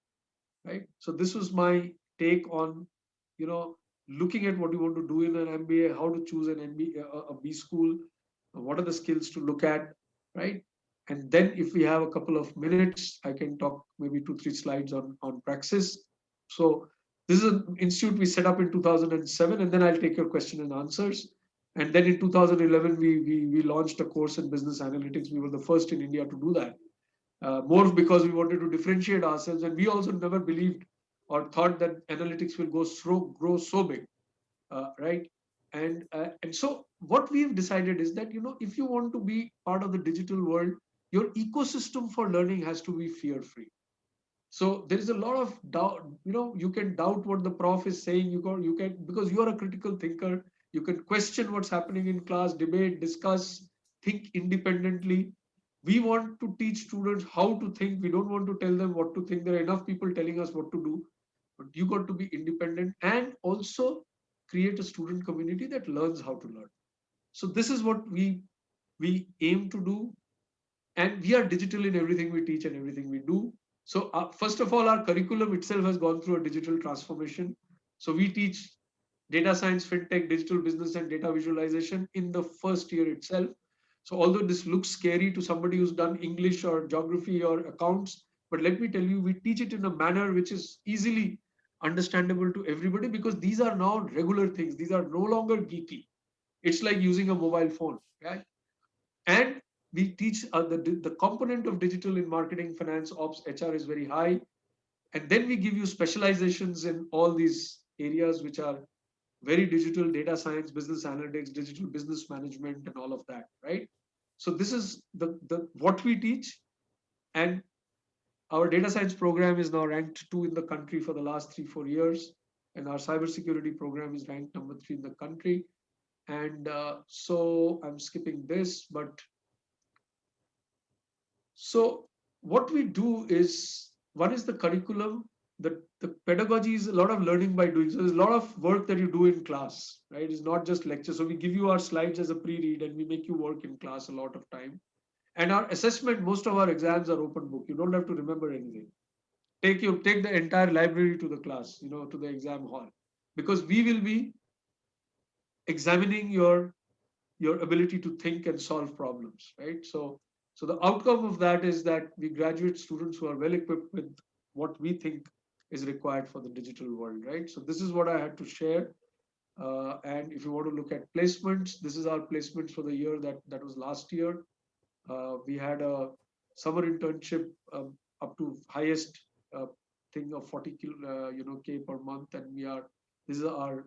right? So this was my take on, you know, looking at what you want to do in an MBA, how to choose an MBA, a B school, what are the skills to look at, right? And then if we have a couple of minutes, I can talk maybe 2, 3 slides on Praxis. So this is an institute we set up in 2007, and then I'll take your question and answers. And then in 2011, we launched a course in business analytics. We were the first in India to do that, more because we wanted to differentiate ourselves, and we also never believed or thought that analytics will grow so big, right? And so what we've decided is that if you want to be part of the digital world, your ecosystem for learning has to be fear free. So there is a lot of doubt. You can doubt what the prof is saying. You can, because you are a critical thinker. You can question what's happening in class, debate, discuss, think independently. We want to teach students how to think. We don't want to tell them what to think. There are enough people telling us what to do, but you got to be independent and also create a student community that learns how to learn. So this is what we aim to do, and we are digital in everything we teach and everything we do. So first of all, our curriculum itself has gone through a digital transformation. So we teach data science, fintech, digital business, and data visualization in the first year itself. So although this looks scary to somebody who's done English or geography or accounts, but let me tell you, we teach it in a manner which is easily understandable to everybody, because these are now regular things. These are no longer geeky. It's like using a mobile phone, right? And we teach the component of digital in marketing, finance, ops, HR is very high. And then we give you specializations in all these areas which are very digital: data science, business analytics, digital business management, and all of that, right? So this is the what we teach. And our data science program is now ranked 2 in the country for the last 3, 4 years, and our cybersecurity program is ranked number 3 in the country. And so I'm skipping this, but so what we do is, one is the curriculum. The pedagogy is a lot of learning by doing. So there's a lot of work that you do in class, right? It's not just lecture. So we give you our slides as a pre-read, and we make you work in class a lot of time. And our assessment, most of our exams are open book. You don't have to remember anything. Take the entire library to the class, to the exam hall, because we will be examining your ability to think and solve problems, right? So the outcome of that is that we graduate students who are well equipped with what we think is required for the digital world, right? So this is what I had to share. And if you want to look at placements, this is our placements for the year that was last year. We had a summer internship up to highest thing of 40 K per month, and this is our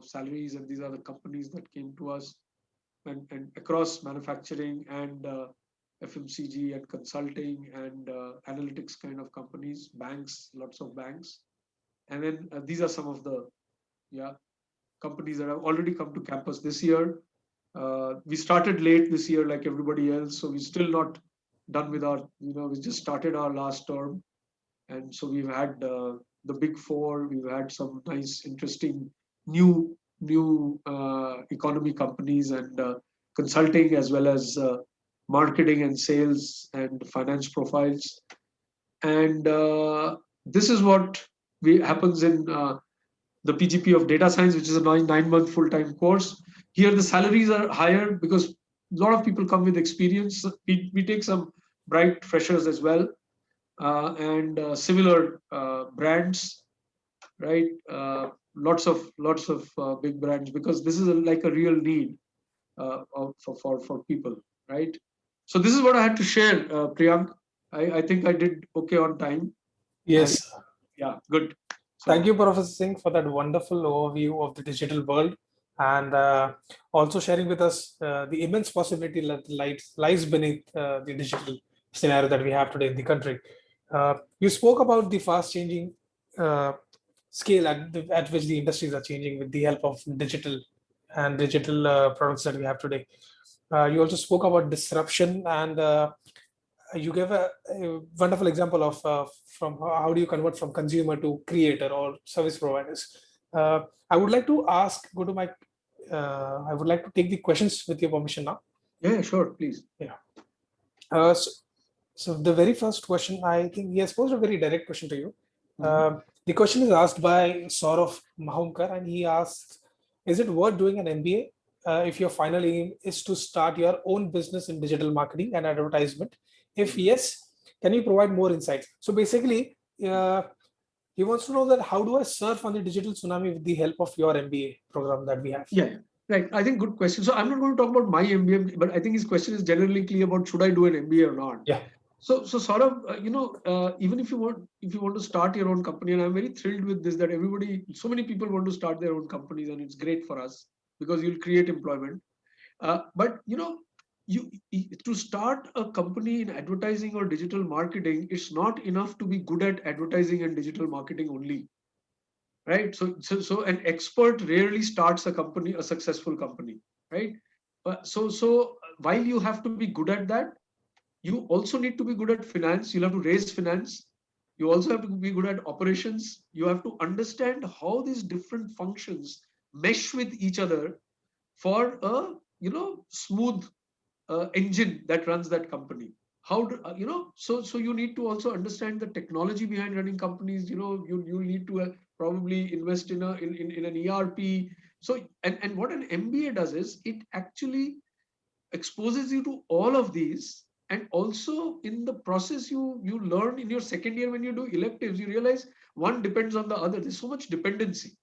salaries, and these are the companies that came to us. and across manufacturing and FMCG and consulting and analytics kind of companies, banks, lots of banks. And then these are some of the companies that have already come to campus this year. We started late this year, like everybody else, so we're still not done with our, we just started our last term, and so we've had the big four. We've had some nice, interesting new economy companies and consulting, as well as marketing and sales and finance profiles. And this is what happens in the PGP of data science, which is a 9-month full-time course. Here the salaries are higher because a lot of people come with experience. We take some bright freshers as well, and similar brands, right? Lots of big brands, because this is like a real need for people, right? So this is what I had to share, Priyank. I think I did okay on time. Yes. And, yeah, good. So, thank you, Professor Singh, for that wonderful overview of the digital world, and also sharing with us the immense possibility that lies beneath the digital scenario that we have today in the country. You spoke about the fast-changing scale at which the industries are changing with the help of digital products that we have today. You also spoke about disruption, and you gave a wonderful example of from how do you convert from consumer to creator or service providers. I would like to I would like to take the questions with your permission now. Yeah, sure, please. Yeah. So the very first question, I think he has posed a very direct question to you. The question is asked by Saurav Mahumkar, and he asks, is it worth doing an MBA if your final aim is to start your own business in digital marketing and advertisement? If yes, can you provide more insights? So basically, he wants to know that how do I surf on the digital tsunami with the help of your MBA program that we have? Yeah, right. I think good question. So I'm not going to talk about my MBA, but I think his question is generally clear about should I do an MBA or not. Yeah. So sort of, even if you want to start your own company, and I'm very thrilled with this, that so many people want to start their own companies, and it's great for us because you'll create employment. But you to start a company in advertising or digital marketing, it's not enough to be good at advertising and digital marketing only, right? So an expert rarely starts a successful company, right? So while you have to be good at that, you also need to be good at finance. You'll have to raise finance. You also have to be good at operations. You have to understand how these different functions mesh with each other for a smooth engine that runs that company. How do so you need to also understand the technology behind running companies. You need to probably invest in an ERP. So and what an MBA does is it actually exposes you to all of these, and also in the process you learn in your second year when you do electives, you realize one depends on the other. There's so much dependency,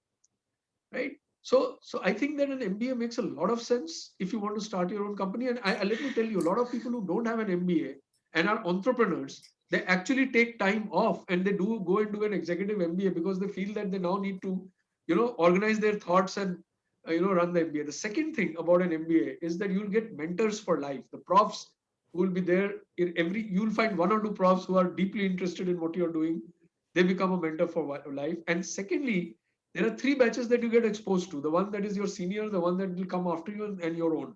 right? So I think that an MBA makes a lot of sense if you want to start your own company. And I let me tell you, a lot of people who don't have an MBA and are entrepreneurs, they actually take time off and they do go and do an executive MBA because they feel that they now need to, organize their thoughts and run the MBA. The second thing about an MBA is that you'll get mentors for life. The profs who will be there you'll find one or two profs who are deeply interested in what you're doing. They become a mentor for life. And secondly, there are three batches that you get exposed to. The one that is your senior, the one that will come after you, and your own.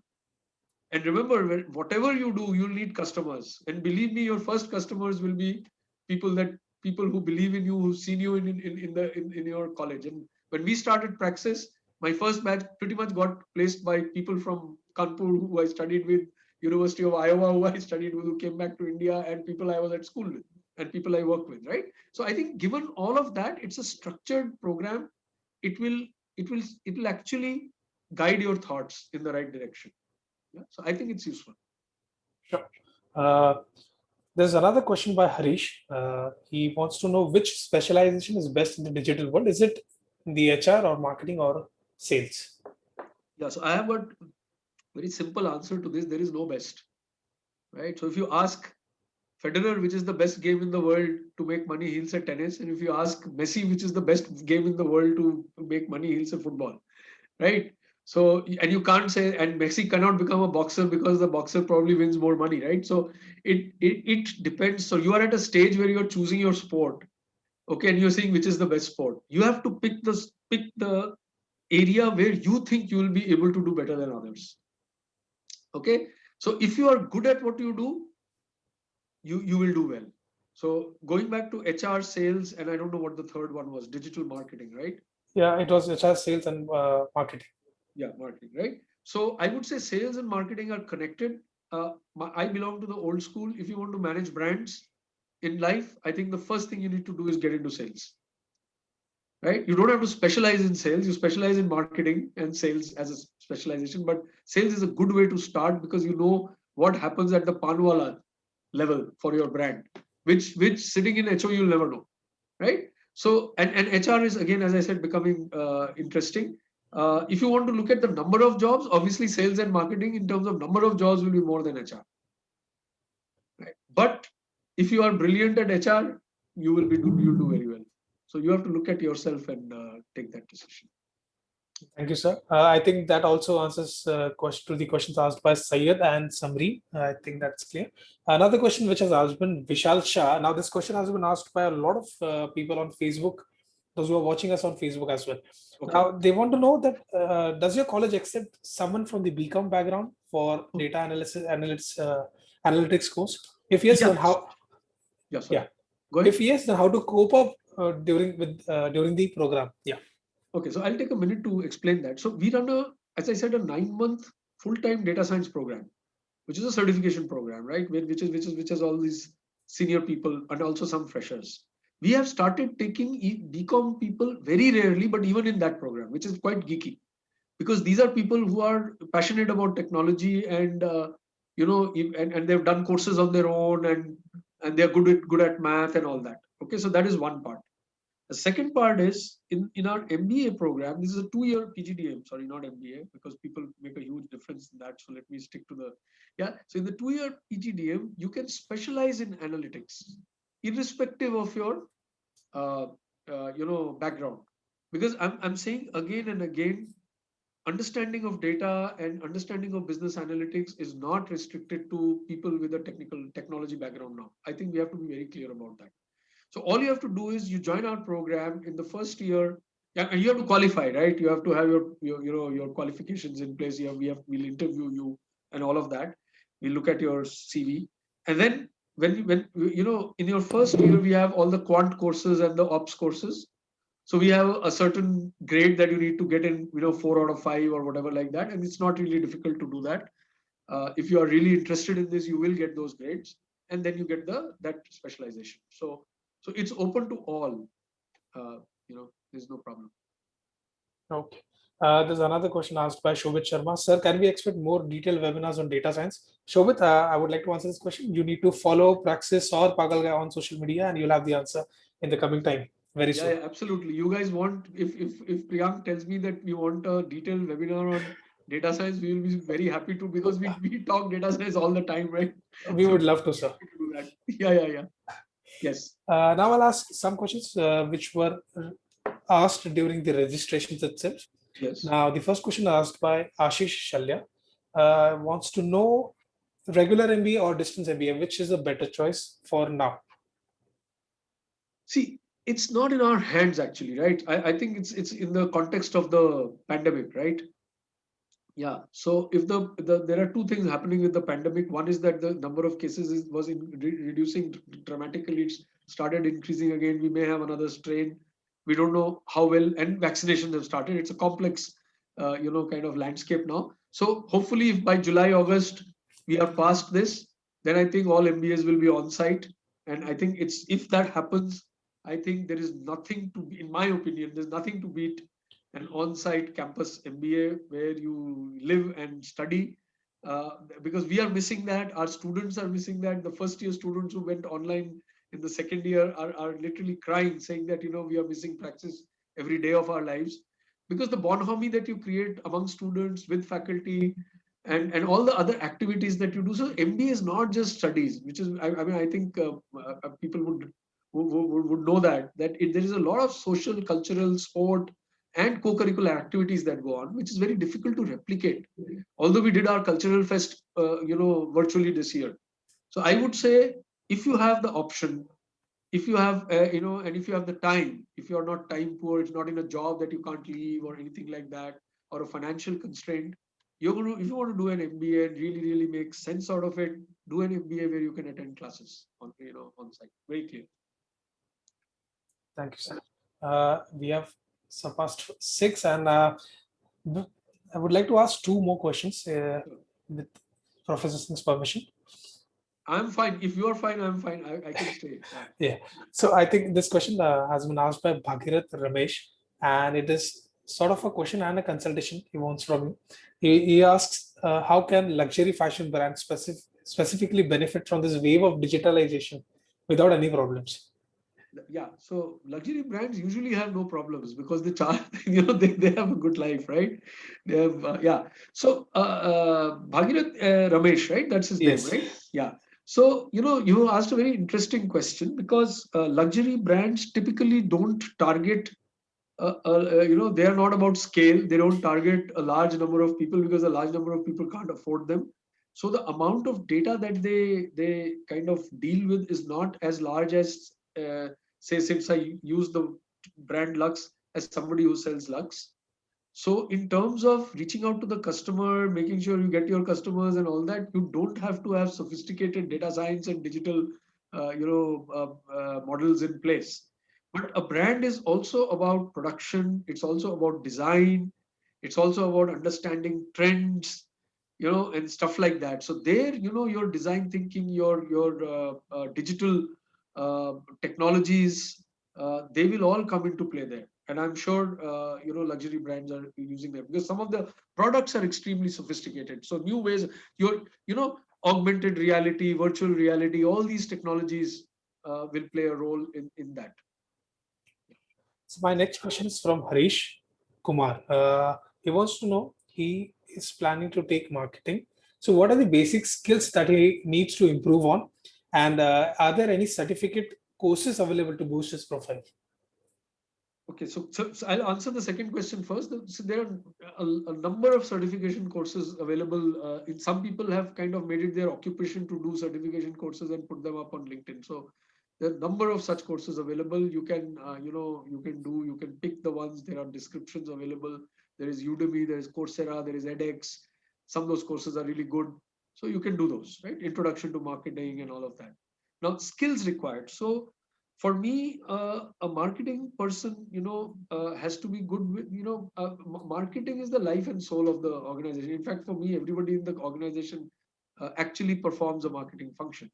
And remember, whatever you do, you'll need customers. And believe me, your first customers will be people who believe in you, who've seen you in your college. And when we started Praxis, my first batch pretty much got placed by people from Kanpur who I studied with, University of Iowa who I studied with, who came back to India, and people I was at school with, and people I work with, right? So I think given all of that, it's a structured program. It will actually guide your thoughts in the right direction. Yeah? So I think it's useful. Sure. There's another question by Harish. He wants to know which specialization is best in the digital world. Is it in the HR or marketing or sales? Yeah, so I have got very simple answer to this. There is no best, right? So if you ask Federer which is the best game in the world to make money, he'll say tennis. And if you ask Messi which is the best game in the world to make money, he'll say football, right? So, and you can't say, and Messi cannot become a boxer because the boxer probably wins more money, right? So it depends. So you are at a stage where you're choosing your sport, okay, and you're saying which is the best sport. You have to pick the area where you think you will be able to do better than others. Okay. So if you are good at what you do, you will do well. So going back to HR, sales, and I don't know what the third one was, digital marketing, right? Yeah, it was HR, sales, and marketing. Yeah, marketing, right? So I would say sales and marketing are connected. I belong to the old school. If you want to manage brands in life, I think the first thing you need to do is get into sales, right? You don't have to specialize in sales. You specialize in marketing and sales as a specialization, but sales is a good way to start because you know what happens at the panwala level for your brand, which sitting in HO you'll never know, right? So and HR is again, as I said, becoming interesting. If you want to look at the number of jobs, obviously sales and marketing in terms of number of jobs will be more than HR, right? But if you are brilliant at HR, you'll do very well. So you have to look at yourself and take that decision. Thank you, sir. I think that also answers to the questions asked by Syed and Samri. I think that's clear. Another question which has asked been Vishal Shah. Now, this question has been asked by a lot of people on Facebook, those who are watching us on Facebook as well. Okay. Now, they want to know that does your college accept someone from the BCom background for data analytics course? If yes, then how? Yeah, sorry. Yeah. Go ahead. If yes, then how to cope up during the program? Yeah. Okay, so I'll take a minute to explain that. So we run as I said, a 9-month full-time data science program, which is a certification program, right? Which has all these senior people and also some freshers. We have started taking BCom people very rarely, but even in that program, which is quite geeky, because these are people who are passionate about technology and and they've done courses on their own and they're good at math and all that. Okay, so that is one part. The second part is in our MBA program. This is a 2-year PGDM. Sorry, not MBA, because people make a huge difference in that. So let me stick to the So in the 2-year PGDM, you can specialize in analytics, irrespective of your background. Because I'm saying again and again, understanding of data and understanding of business analytics is not restricted to people with a technology background now. I think we have to be very clear about that. So all you have to do is you join our program in the first year, and you have to qualify, right? You have to have your qualifications in place. We'll interview you and all of that. We look at your CV, and then when in your first year we have all the quant courses and the ops courses. So we have a certain grade that you need to get in, 4 out of 5 or whatever like that, and it's not really difficult to do that. If you are really interested in this, you will get those grades, and then you get that specialization. So it's open to all. There's no problem. Okay. There's another question asked by Shobit Sharma. Sir, can we expect more detailed webinars on data science? Shobit, I would like to answer this question. You need to follow Praxis or Pagalga on social media, and you'll have the answer in the coming time very soon. Yeah, absolutely. You guys want, if Priyank tells me that we want a detailed webinar on data science, we will be very happy to, because we talk data science all the time, right? We would love to, sir. Do that. Yeah. Yes. Now I'll ask some questions which were asked during the registrations itself. Yes. Now, the first question asked by Ashish Shalya wants to know regular MBA or distance MBA, which is a better choice for now? See, it's not in our hands actually, right? I think it's in the context of the pandemic, right? Yeah. So if there are two things happening with the pandemic. One is that the number of cases was reducing dramatically. It started increasing again. We may have another strain. We don't know how well, and vaccinations have started. It's a complex, kind of landscape now. So hopefully, if by July, August we are past this, then I think all MBAs will be on site. And I think if that happens, I think there is nothing to, in my opinion, there's nothing to beat an on-site campus MBA where you live and study, because we are missing that. Our students are missing that. The first-year students who went online in the second year are literally crying, saying that we are missing Praxis every day of our lives, because the bonhomie that you create among students with faculty and all the other activities that you do. So MBA is not just studies, which is I think people would know that there is a lot of social, cultural, sport, and co-curricular activities that go on, which is very difficult to replicate. Although we did our cultural fest, virtually this year. So I would say, if you have the option, if you have, and if you have the time, if you are not time poor, it's not in a job that you can't leave or anything like that, or a financial constraint, if you want to do an MBA and really, really make sense out of it, do an MBA where you can attend classes on site. Very clear. Thank you, sir. We have surpassed 6, and I would like to ask 2 more questions with Professor Singh's permission. I'm fine. If you're fine, I'm fine. I can stay. Yeah. So I think this question has been asked by Bhagirath Ramesh, and it is sort of a question and a consultation he wants from you. He asks, how can luxury fashion brands specifically benefit from this wave of digitalization without any problems? Yeah, so luxury brands usually have no problems because they charge, they have a good life, right? They have, So, Bhagirath Ramesh, right? That's his name, Yes. right? Yeah. So, you asked a very interesting question because luxury brands typically don't target, they are not about scale. They don't target a large number of people because a large number of people can't afford them. So the amount of data that they kind of deal with is not as large as, say, since I use the brand Lux as somebody who sells Lux. So in terms of reaching out to the customer, making sure you get your customers and all that, you don't have to have sophisticated data science and digital, models in place. But a brand is also about production. It's also about design. It's also about understanding trends, and stuff like that. So there, your design thinking, your digital technologies, they will all come into play there. And I'm sure, luxury brands are using them because some of the products are extremely sophisticated. So new ways, augmented reality, virtual reality, all these technologies will play a role in that. So my next question is from Harish Kumar. He wants to know, he is planning to take marketing. So what are the basic skills that he needs to improve on? And are there any certificate courses available to boost his profile? Okay, so I'll answer the second question first. So there are a number of certification courses available. Some people have kind of made it their occupation to do certification courses and put them up on LinkedIn. So there are a number of such courses available. You can, you can pick the ones. There are descriptions available. There is Udemy, there is Coursera, there is edX. Some of those courses are really good. So you can do those, right? Introduction to marketing and all of that. Now, skills required. So for me, a marketing person, has to be good with, marketing is the life and soul of the organization. In fact, for me, everybody in the organization actually performs a marketing function,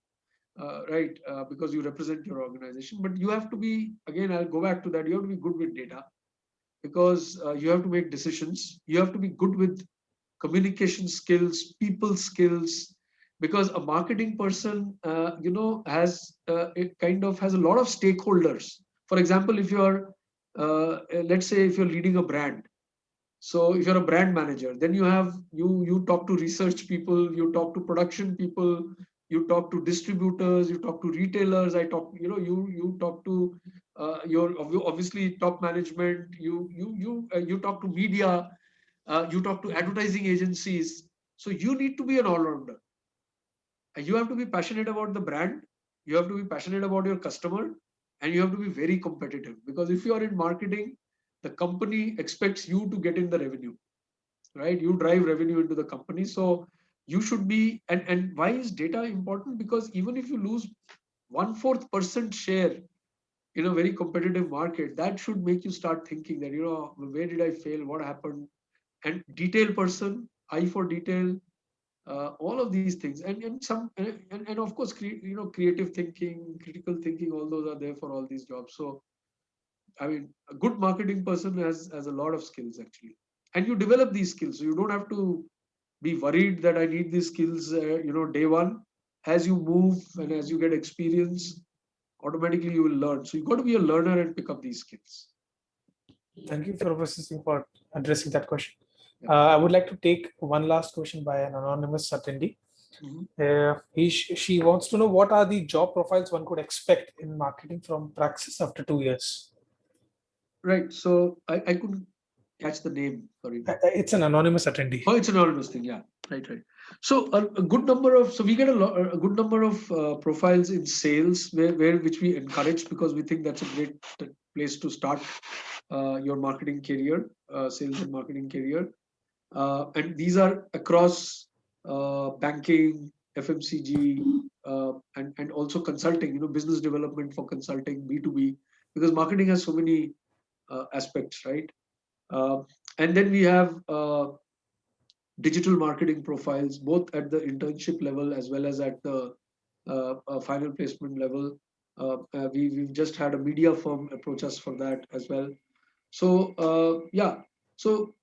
right? Because you represent your organization. But you have to be, again, I'll go back to that. You have to be good with data because you have to make decisions. You have to be good with communication skills, people skills, because a marketing person, it kind of has a lot of stakeholders. For example, if you're, let's say, if you're leading a brand, so if you're a brand manager, then you talk to research people, you talk to production people, you talk to distributors, you talk to retailers. You talk to your obviously top management. You talk to media. You talk to advertising agencies. So you need to be an all-rounder. You have to be passionate about the brand. You have to be passionate about your customer, and you have to be very competitive. Because if you are in marketing, the company expects you to get in the revenue, right? You drive revenue into the company. So you should be. And why is data important? Because even if you lose 1/4% share in a very competitive market, that should make you start thinking that, where did I fail? What happened? And detail person, eye for detail, all of these things, and of course, creative thinking, critical thinking, all those are there for all these jobs. So I mean, a good marketing person has a lot of skills actually, and you develop these skills. So you don't have to be worried that I need these skills, day one. As you move and as you get experience, automatically you will learn. So you got to be a learner and pick up these skills. Thank you, Professor Singh, for addressing that question. I would like to take one last question by an anonymous attendee. She wants to know, what are the job profiles one could expect in marketing from Praxis after 2 years? Right. So I could catch the name. Sorry. It's an anonymous attendee. Oh, it's an anonymous thing. Yeah, right. So a good number of, so we get a good number of profiles in sales where which we encourage, because we think that's a great place to start your marketing career, sales and marketing career. And these are across banking, FMCG, and also consulting. Business development for consulting, B2B, because marketing has so many aspects, right? And then we have digital marketing profiles, both at the internship level as well as at the final placement level. We've just had a media firm approach us for that as well. So yeah, so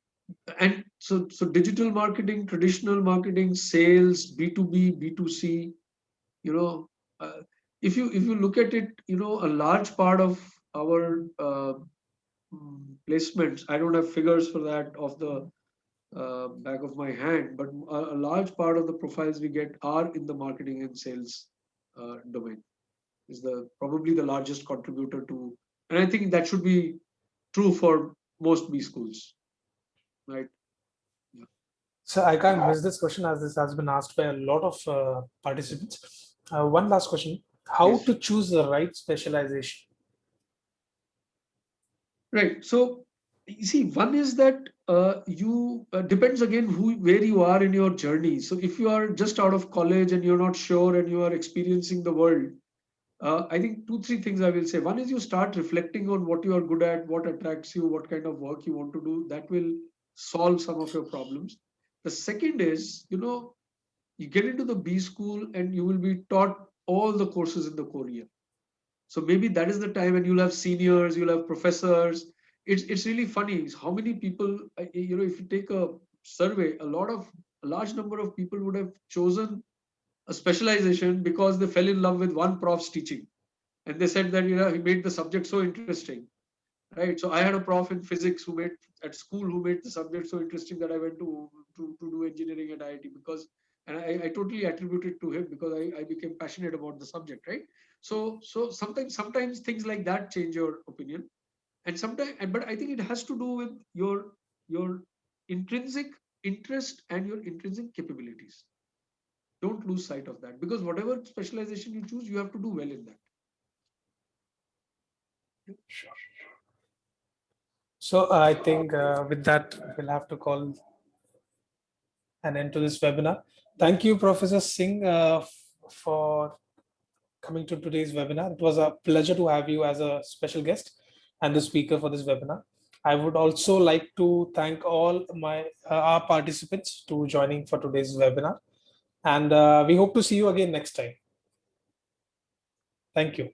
so digital marketing, traditional marketing, sales, B2B, B2C. You know, if you look at it, a large part of our placements. I don't have figures for that of the back of my hand, but a large part of the profiles we get are in the marketing and sales domain. Is the probably the largest contributor to, and I think that should be true for most B schools, right? Yeah. So I can't miss this question, as this has been asked by a lot of participants. One last question: how Yes. to choose the right specialization? Right. So you see, one is that you depends again where you are in your journey. So if you are just out of college and you're not sure and you are experiencing the world, I think two, three things I will say. One is you start reflecting on what you are good at, what attracts you, what kind of work you want to do. That will solve some of your problems. The second is, you get into the B school and you will be taught all the courses in the core year. So maybe that is the time, and you'll have seniors, you'll have professors. It's really funny how many people, if you take a survey, a large number of people would have chosen a specialization because they fell in love with one prof's teaching, and they said that he made the subject so interesting, right? So I had a prof in physics who made the subject so interesting that I went to do engineering at IIT, because, and I totally attribute it to him, because I became passionate about the subject, right? So sometimes things like that change your opinion, and sometimes, but I think it has to do with your intrinsic interest and your intrinsic capabilities. Don't lose sight of that, because whatever specialization you choose, you have to do well in that. Sure. So I think with that, we'll have to call an end to this webinar. Thank you, Professor Singh, for coming to today's webinar. It was a pleasure to have you as a special guest and the speaker for this webinar. I would also like to thank all our participants to joining for today's webinar, and we hope to see you again next time. Thank you.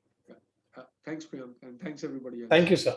Thanks, Priyank, and thanks everybody else. Thank you, sir.